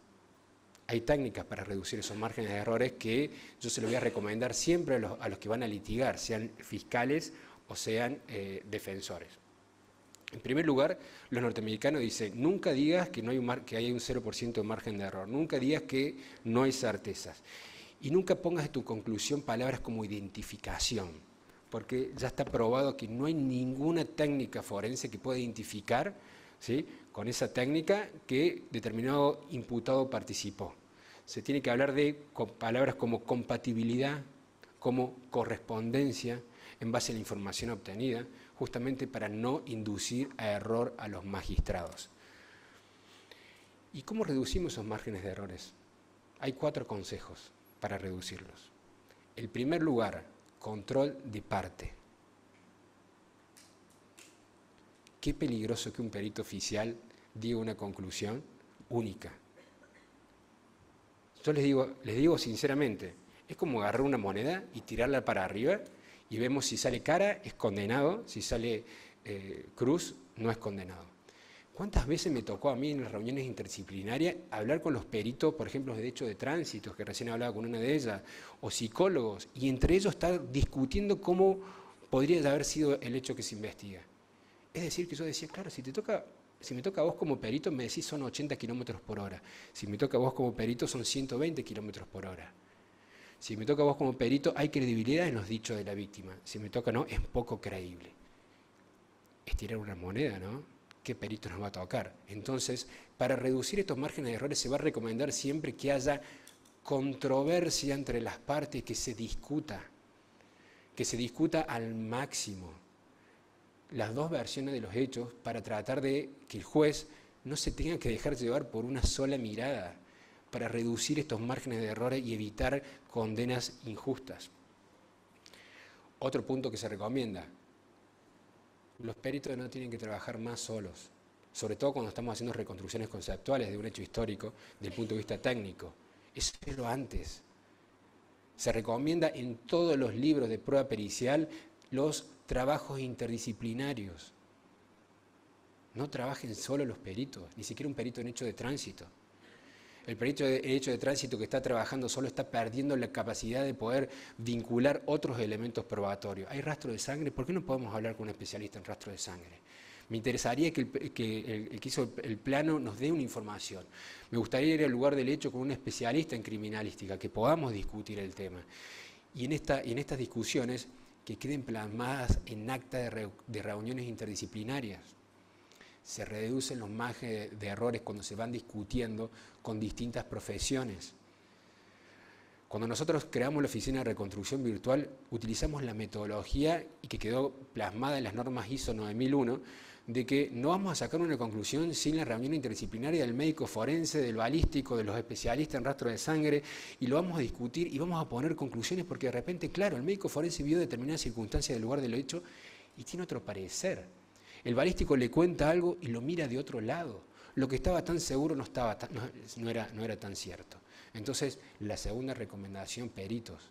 Hay técnicas para reducir esos márgenes de errores que yo se los voy a recomendar siempre a los que van a litigar, sean fiscales o sean defensores. En primer lugar, los norteamericanos dicen, nunca digas que hay un 0% de margen de error, nunca digas que no hay certezas. Y nunca pongas en tu conclusión palabras como identificación, porque ya está probado que no hay ninguna técnica forense que pueda identificar, ¿sí?, con esa técnica que determinado imputado participó. Se tiene que hablar de palabras como compatibilidad, como correspondencia, en base a la información obtenida, justamente para no inducir a error a los magistrados. ¿Y cómo reducimos esos márgenes de errores? Hay 4 consejos para reducirlos. En primer lugar, control de parte. Qué peligroso que un perito oficial diga una conclusión única. Yo les digo sinceramente, es como agarrar una moneda y tirarla para arriba y vemos si sale cara, es condenado, si sale cruz, no es condenado. ¿Cuántas veces me tocó a mí en las reuniones interdisciplinarias hablar con los peritos, por ejemplo, de derecho de tránsito, que recién hablaba con una de ellas, o psicólogos, y entre ellos estar discutiendo cómo podría haber sido el hecho que se investiga? Es decir, que yo decía, claro, si me toca a vos como perito, me decís son 80 kilómetros por hora. Si me toca a vos como perito, son 120 kilómetros por hora. Si me toca a vos como perito, hay credibilidad en los dichos de la víctima. Si me toca no, es poco creíble. Es tirar una moneda, ¿no? qué perito nos va a tocar. Entonces, para reducir estos márgenes de errores se va a recomendar siempre que haya controversia entre las partes, que se discuta al máximo las dos versiones de los hechos para tratar de que el juez no se tenga que dejar llevar por una sola mirada, para reducir estos márgenes de errores y evitar condenas injustas. Otro punto que se recomienda: los peritos no tienen que trabajar más solos, sobre todo cuando estamos haciendo reconstrucciones conceptuales de un hecho histórico desde el punto de vista técnico. Eso es lo antes. Se recomienda en todos los libros de prueba pericial los trabajos interdisciplinarios. No trabajen solo los peritos, ni siquiera un perito en hecho de tránsito. El perito en hecho de tránsito que está trabajando solo está perdiendo la capacidad de poder vincular otros elementos probatorios. ¿Hay rastro de sangre? ¿Por qué no podemos hablar con un especialista en rastro de sangre? Me interesaría que el que hizo el plano nos dé una información. Me gustaría ir al lugar del hecho con un especialista en criminalística, que podamos discutir el tema. Y en estas discusiones que queden plasmadas en acta de reuniones interdisciplinarias. Se reducen los márgenes de errores cuando se van discutiendo con distintas profesiones. Cuando nosotros creamos la Oficina de Reconstrucción Virtual, utilizamos la metodología y que quedó plasmada en las normas ISO 9001, de que no vamos a sacar una conclusión sin la reunión interdisciplinaria del médico forense, del balístico, de los especialistas en rastro de sangre, y lo vamos a discutir y vamos a poner conclusiones, porque de repente, claro, el médico forense vio determinadas circunstancias del lugar del hecho y tiene otro parecer. El balístico le cuenta algo y lo mira de otro lado. Lo que estaba tan seguro no era tan cierto. Entonces, la segunda recomendación: peritos,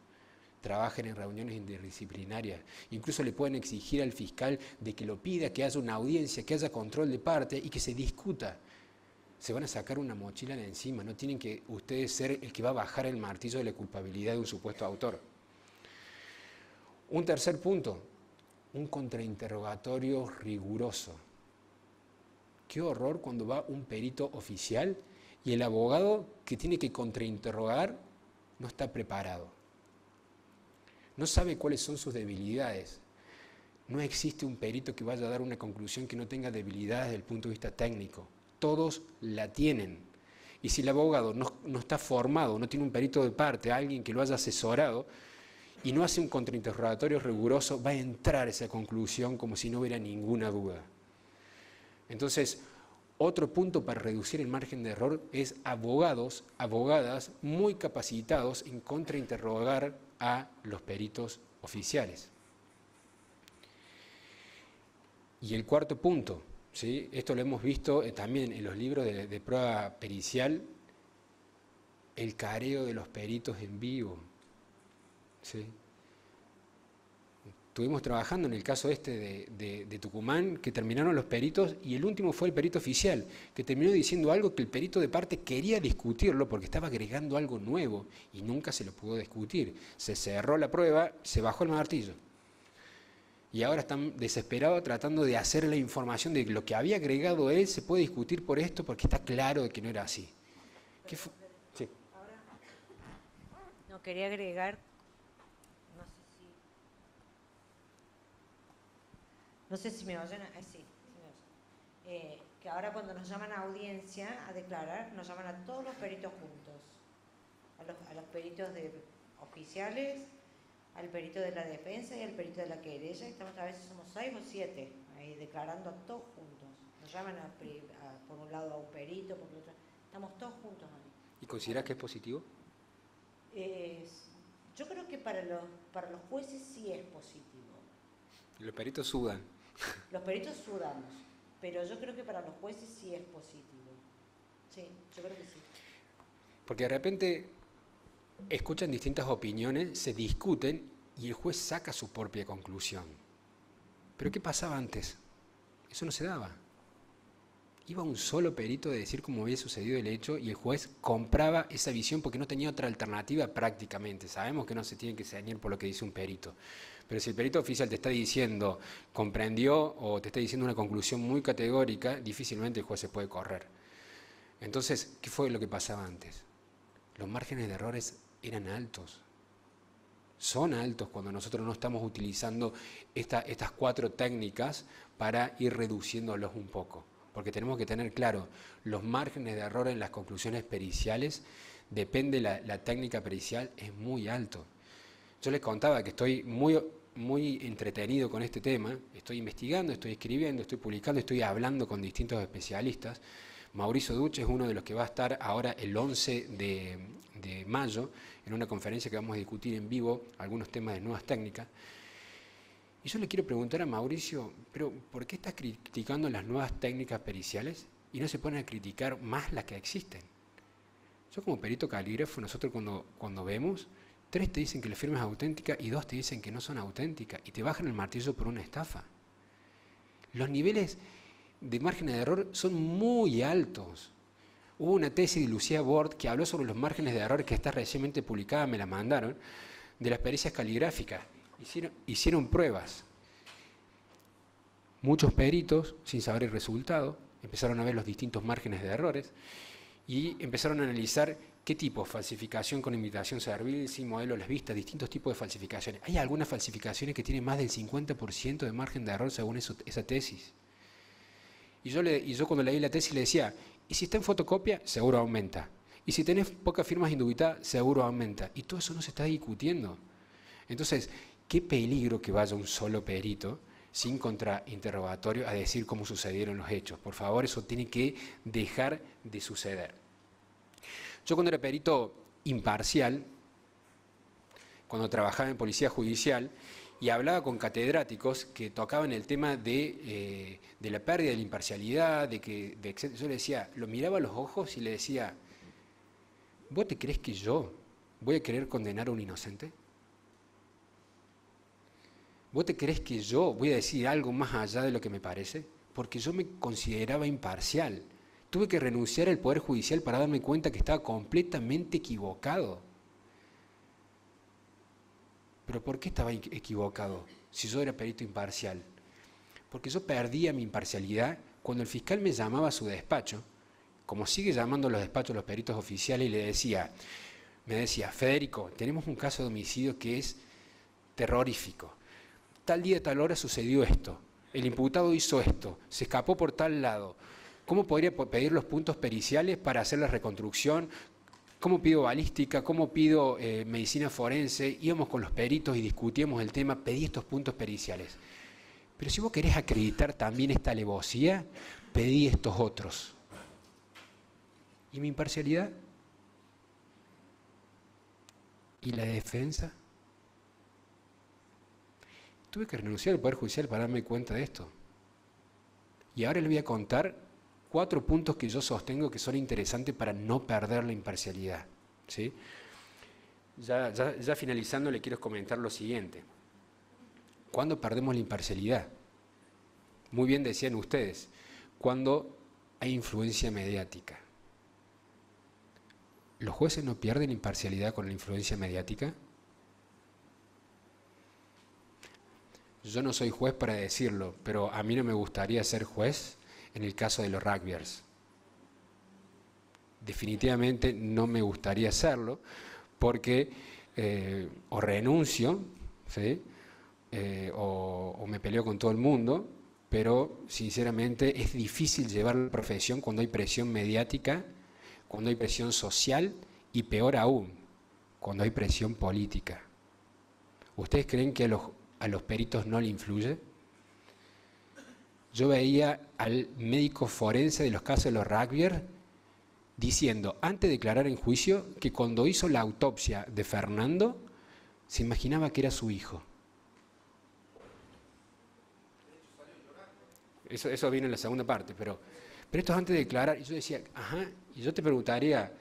trabajen en reuniones interdisciplinarias. Incluso le pueden exigir al fiscal de que lo pida, que haya una audiencia, que haya control de parte y que se discuta. Se van a sacar una mochila de encima, no tienen que ustedes ser el que va a bajar el martillo de la culpabilidad de un supuesto autor. Un tercer punto: un contrainterrogatorio riguroso. Qué horror cuando va un perito oficial y el abogado que tiene que contrainterrogar no está preparado. No sabe cuáles son sus debilidades. No existe un perito que vaya a dar una conclusión que no tenga debilidades desde el punto de vista técnico. Todos la tienen. Y si el abogado no está formado, no tiene un perito de parte, alguien que lo haya asesorado, y no hace un contrainterrogatorio riguroso, va a entrar esa conclusión como si no hubiera ninguna duda. Entonces, otro punto para reducir el margen de error es abogados, abogadas muy capacitados en contrainterrogar a los peritos oficiales. Y el cuarto punto, ¿sí? Esto lo hemos visto también en los libros de prueba pericial, el careo de los peritos en vivo. ¿Sí? Estuvimos trabajando en el caso de Tucumán, que terminaron los peritos y el último fue el perito oficial, que terminó diciendo algo que el perito de parte quería discutirlo porque estaba agregando algo nuevo y nunca se lo pudo discutir. Se cerró la prueba, se bajó el martillo. Y ahora están desesperados tratando de hacer la información de que lo que había agregado él se puede discutir por esto porque está claro de que no era así. ¿Qué fue? Sí. No, quería agregar, no sé si me oyen, sí, me oyen. Que ahora cuando nos llaman a audiencia a declarar, nos llaman a todos los peritos juntos, a los peritos oficiales, al perito de la defensa y al perito de la querella. Estamos, a veces somos 6 o 7 ahí declarando a todos juntos. Nos llaman por un lado a un perito, por otro, estamos todos juntos ahí. ¿Y considerás que es positivo? Yo creo que para los jueces sí es positivo. Los peritos sudan. Los peritos sudamos, pero yo creo que para los jueces sí es positivo. Sí, yo creo que sí. Porque de repente escuchan distintas opiniones, se discuten y el juez saca su propia conclusión. ¿Pero qué pasaba antes? Eso no se daba. Iba un solo perito de decir cómo había sucedido el hecho y el juez compraba esa visión porque no tenía otra alternativa prácticamente. Sabemos que no se tiene que ceñir por lo que dice un perito. Pero si el perito oficial te está diciendo, comprendió o te está diciendo una conclusión muy categórica, difícilmente el juez se puede correr. Entonces, ¿qué fue lo que pasaba antes? Los márgenes de errores eran altos. Son altos cuando nosotros no estamos utilizando estas 4 técnicas para ir reduciéndolos un poco. porque tenemos que tener claro, los márgenes de error en las conclusiones periciales, depende la técnica pericial, es muy alto. Yo les contaba que estoy muy entretenido con este tema, estoy investigando, estoy escribiendo, estoy publicando, estoy hablando con distintos especialistas. Mauricio Duch es uno de los que va a estar ahora el 11 de mayo en una conferencia que vamos a discutir en vivo algunos temas de nuevas técnicas. Y yo le quiero preguntar a Mauricio, pero ¿por qué estás criticando las nuevas técnicas periciales y no se ponen a criticar más las que existen? Yo como perito calígrafo, nosotros cuando vemos, 3 te dicen que la firma es auténtica y 2 te dicen que no son auténticas y te bajan el martillo por una estafa. Los niveles de margen de error son muy altos. Hubo una tesis de Lucía Bord que habló sobre los márgenes de error que está recientemente publicada, me la mandaron, de las pericias caligráficas. Hicieron pruebas. Muchos peritos, sin saber el resultado, empezaron a ver los distintos márgenes de errores y empezaron a analizar qué tipo, falsificación con imitación servil, sin modelo les vistas, distintos tipos de falsificaciones. Hay algunas falsificaciones que tienen más del 50% de margen de error según esa tesis. Y yo cuando leí la tesis le decía, y si está en fotocopia, seguro aumenta. Y si tenés pocas firmas indubitadas, seguro aumenta. Y todo eso no se está discutiendo. Entonces, qué peligro que vaya un solo perito sin contrainterrogatorio a decir cómo sucedieron los hechos. Por favor, eso tiene que dejar de suceder. Yo cuando era perito imparcial, cuando trabajaba en policía judicial y hablaba con catedráticos que tocaban el tema de la pérdida de la imparcialidad, yo le decía, lo miraba a los ojos y le decía, ¿vos te crees que yo voy a querer condenar a un inocente? ¿Vos te crees que yo voy a decir algo más allá de lo que me parece? Porque yo me consideraba imparcial. Tuve que renunciar al Poder Judicial para darme cuenta que estaba completamente equivocado. ¿Pero por qué estaba equivocado si yo era perito imparcial? Porque yo perdía mi imparcialidad cuando el fiscal me llamaba a su despacho, como sigue llamando a los despachos los peritos oficiales, y me decía, Federico, tenemos un caso de homicidio que es terrorífico. Tal día, tal hora sucedió esto, el imputado hizo esto, se escapó por tal lado. ¿Cómo podría pedir los puntos periciales para hacer la reconstrucción? ¿Cómo pido balística? ¿Cómo pido medicina forense? Íbamos con los peritos y discutíamos el tema, pedí estos puntos periciales. Pero si vos querés acreditar también esta alevosía, pedí estos otros. ¿Y mi imparcialidad? ¿Y la defensa? Tuve que renunciar al Poder Judicial para darme cuenta de esto. Y ahora les voy a contar 4 puntos que yo sostengo que son interesantes para no perder la imparcialidad. ¿Sí? Ya finalizando, le quiero comentar lo siguiente. ¿Cuándo perdemos la imparcialidad? Muy bien decían ustedes, cuando hay influencia mediática. ¿Los jueces no pierden imparcialidad con la influencia mediática? Yo no soy juez para decirlo, pero a mí no me gustaría ser juez en el caso de los rugbyers. Definitivamente no me gustaría hacerlo porque o renuncio, ¿sí? O me peleo con todo el mundo, pero sinceramente es difícil llevar la profesión cuando hay presión mediática, cuando hay presión social y peor aún, cuando hay presión política. ¿Ustedes creen que a los peritos no le influye? Yo veía al médico forense de los casos de los rugbyers diciendo, antes de declarar en juicio, que cuando hizo la autopsia de Fernando, se imaginaba que era su hijo. Eso viene en la segunda parte, pero esto es antes de declarar. Y yo decía, ajá, y yo te preguntaría,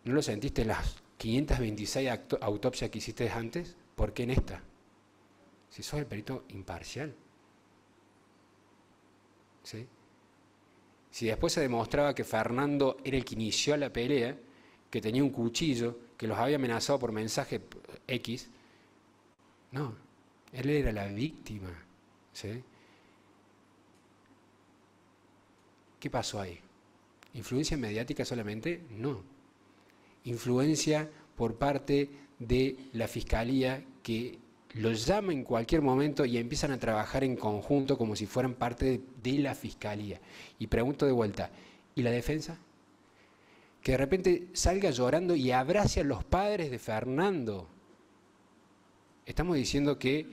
¿no lo sentiste en las 526 autopsias que hiciste antes? ¿Por qué en esta? Si sos el perito imparcial. ¿Sí? Si después se demostraba que Fernando era el que inició la pelea, que tenía un cuchillo, que los había amenazado por mensaje X, no, él era la víctima. ¿Sí? ¿Qué pasó ahí? ¿Influencia mediática solamente? No. Influencia por parte de la Fiscalía que lo llama en cualquier momento y empiezan a trabajar en conjunto como si fueran parte de la fiscalía. Y pregunto de vuelta, ¿y la defensa? Que de repente salga llorando y abrace a los padres de Fernando. Estamos diciendo que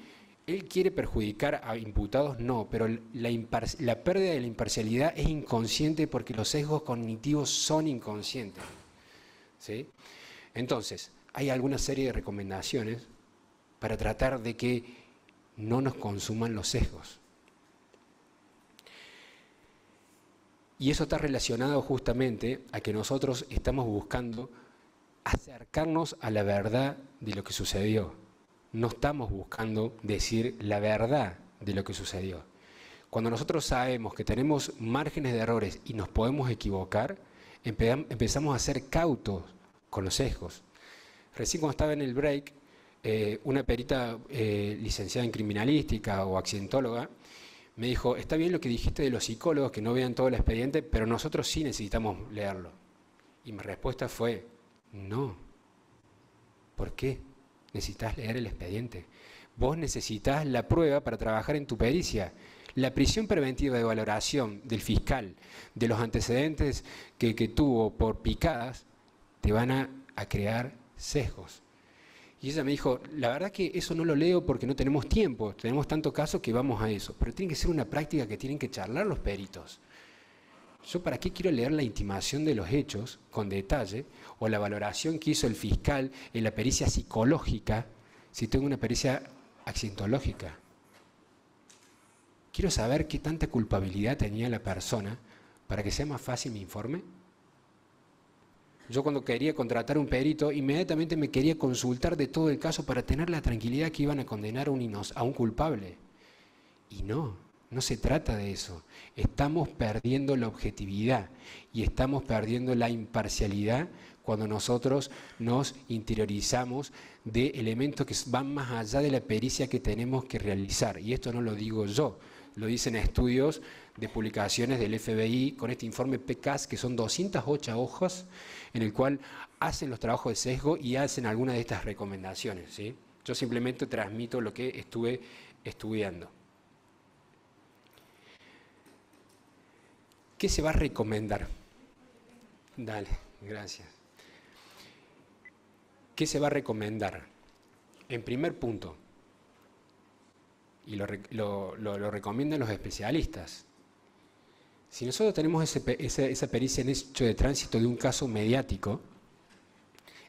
él quiere perjudicar a imputados, no, pero la pérdida de la imparcialidad es inconsciente porque los sesgos cognitivos son inconscientes, ¿sí? Entonces, hay alguna serie de recomendaciones para tratar de que no nos consuman los sesgos. Y eso está relacionado justamente a que nosotros estamos buscando acercarnos a la verdad de lo que sucedió. No estamos buscando decir la verdad de lo que sucedió. Cuando nosotros sabemos que tenemos márgenes de errores y nos podemos equivocar, empezamos a ser cautos con los sesgos. Recién cuando estaba en el break, una perita licenciada en criminalística o accidentóloga me dijo, está bien lo que dijiste de los psicólogos, que no vean todo el expediente, pero nosotros sí necesitamos leerlo. Y mi respuesta fue, no. ¿Por qué necesitas leer el expediente? Vos necesitas la prueba para trabajar en tu pericia. La prisión preventiva de valoración del fiscal, de los antecedentes que tuvo por picadas, te van a crear sesgos. Y ella me dijo, la verdad que eso no lo leo porque no tenemos tiempo, tenemos tanto caso que vamos a eso. Pero tiene que ser una práctica que tienen que charlar los peritos. ¿Yo para qué quiero leer la intimación de los hechos con detalle o la valoración que hizo el fiscal en la pericia psicológica si tengo una pericia accidentológica? Quiero saber qué tanta culpabilidad tenía la persona para que sea más fácil mi informe. Yo cuando quería contratar un perito, inmediatamente me quería consultar de todo el caso para tener la tranquilidad que iban a condenar a un culpable. Y no se trata de eso. Estamos perdiendo la objetividad y estamos perdiendo la imparcialidad cuando nosotros nos interiorizamos de elementos que van más allá de la pericia que tenemos que realizar. Y esto no lo digo yo, lo dicen estudios de publicaciones del FBI con este informe PCAS, que son 208 hojas, en el cual hacen los trabajos de sesgo y hacen algunas de estas recomendaciones, ¿sí? Yo simplemente transmito lo que estuve estudiando. ¿Qué se va a recomendar? Dale, gracias. ¿Qué se va a recomendar? En primer punto, y lo recomiendan los especialistas, si nosotros tenemos esa pericia en hecho de tránsito de un caso mediático,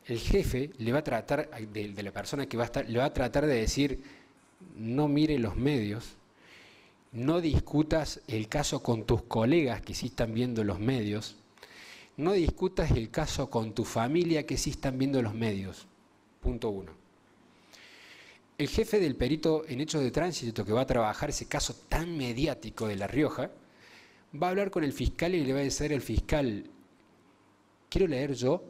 el jefe le va a tratar, de la persona que va a estar, le va a tratar de decir, no mire los medios, no discutas el caso con tus colegas que sí están viendo los medios, no discutas el caso con tu familia que sí están viendo los medios. Punto 1. El jefe del perito en hechos de tránsito que va a trabajar ese caso tan mediático de La Rioja, va a hablar con el fiscal y le va a decir al fiscal, quiero leer yo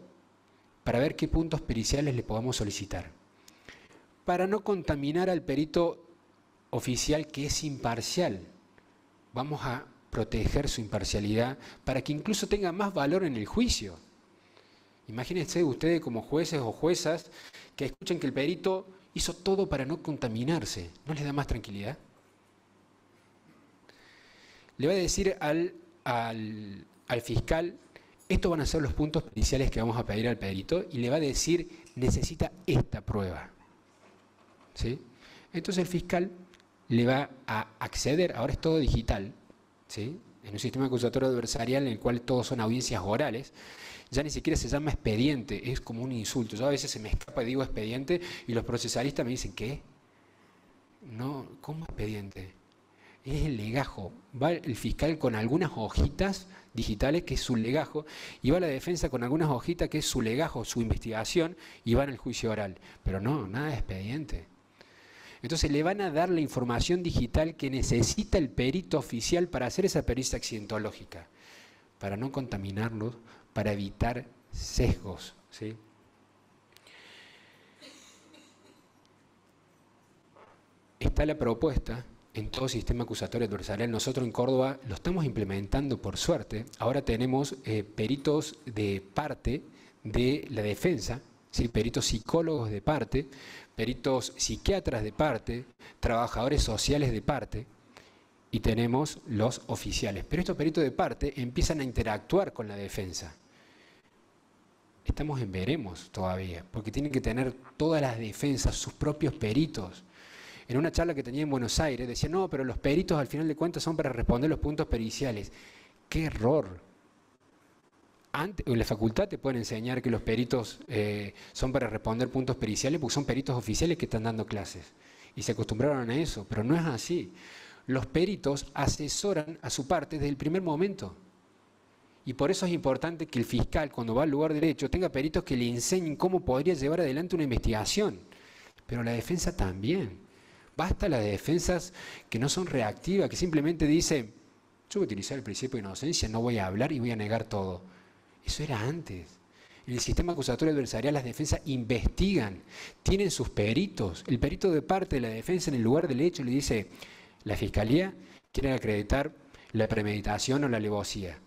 para ver qué puntos periciales le podamos solicitar, para no contaminar al perito oficial que es imparcial. Vamos a proteger su imparcialidad para que incluso tenga más valor en el juicio. Imagínense ustedes como jueces o juezas que escuchen que el perito hizo todo para no contaminarse. ¿No les da más tranquilidad? Le va a decir al fiscal, estos van a ser los puntos periciales que vamos a pedir al perito, y le va a decir, necesita esta prueba. ¿Sí? Entonces el fiscal le va a acceder, ahora es todo digital, ¿sí? En un sistema acusatorio adversarial en el cual todos son audiencias orales, ya ni siquiera se llama expediente, es como un insulto. Yo a veces se me escapa y digo expediente y los procesalistas me dicen, ¿qué? No, ¿cómo expediente? Es el legajo. Va el fiscal con algunas hojitas digitales, que es su legajo, y va la defensa con algunas hojitas, que es su legajo, su investigación, y van al juicio oral. Pero no, nada de expediente. Entonces le van a dar la información digital que necesita el perito oficial para hacer esa pericia accidentológica, para no contaminarlos, para evitar sesgos, ¿sí? Está la propuesta en todo sistema acusatorio adversarial. Nosotros en Córdoba lo estamos implementando, por suerte. Ahora tenemos peritos de parte de la defensa, ¿sí? Peritos psicólogos de parte, peritos psiquiatras de parte, trabajadores sociales de parte, y tenemos los oficiales. Pero estos peritos de parte empiezan a interactuar con la defensa. Estamos en veremos todavía, porque tienen que tener todas las defensas, sus propios peritos. En una charla que tenía en Buenos Aires, decía, no, pero los peritos al final de cuentas son para responder los puntos periciales. ¡Qué error! En la facultad te pueden enseñar que los peritos son para responder puntos periciales porque son peritos oficiales que están dando clases. Y se acostumbraron a eso, pero no es así. Los peritos asesoran a su parte desde el primer momento. Y por eso es importante que el fiscal, cuando va al lugar del hecho, tenga peritos que le enseñen cómo podría llevar adelante una investigación. Pero la defensa también. Basta las defensas que no son reactivas, que simplemente dicen, yo voy a utilizar el principio de inocencia, no voy a hablar y voy a negar todo. Eso era antes. En el sistema acusatorio adversarial las defensas investigan, tienen sus peritos. El perito de parte de la defensa en el lugar del hecho le dice, la fiscalía quiere acreditar la premeditación o la alevosía,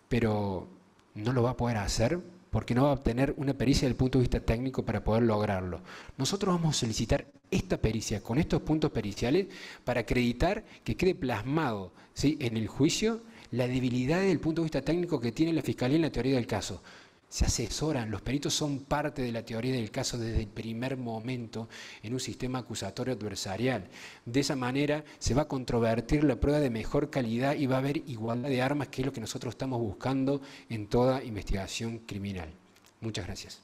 pero no lo va a poder hacer porque no va a obtener una pericia desde el punto de vista técnico para poder lograrlo. Nosotros vamos a solicitar esta pericia con estos puntos periciales para acreditar que quede plasmado, ¿sí?, en el juicio la debilidad desde el punto de vista técnico que tiene la fiscalía en la teoría del caso. Se asesoran, los peritos son parte de la teoría del caso desde el primer momento en un sistema acusatorio adversarial. De esa manera se va a controvertir la prueba de mejor calidad y va a haber igualdad de armas, que es lo que nosotros estamos buscando en toda investigación criminal. Muchas gracias.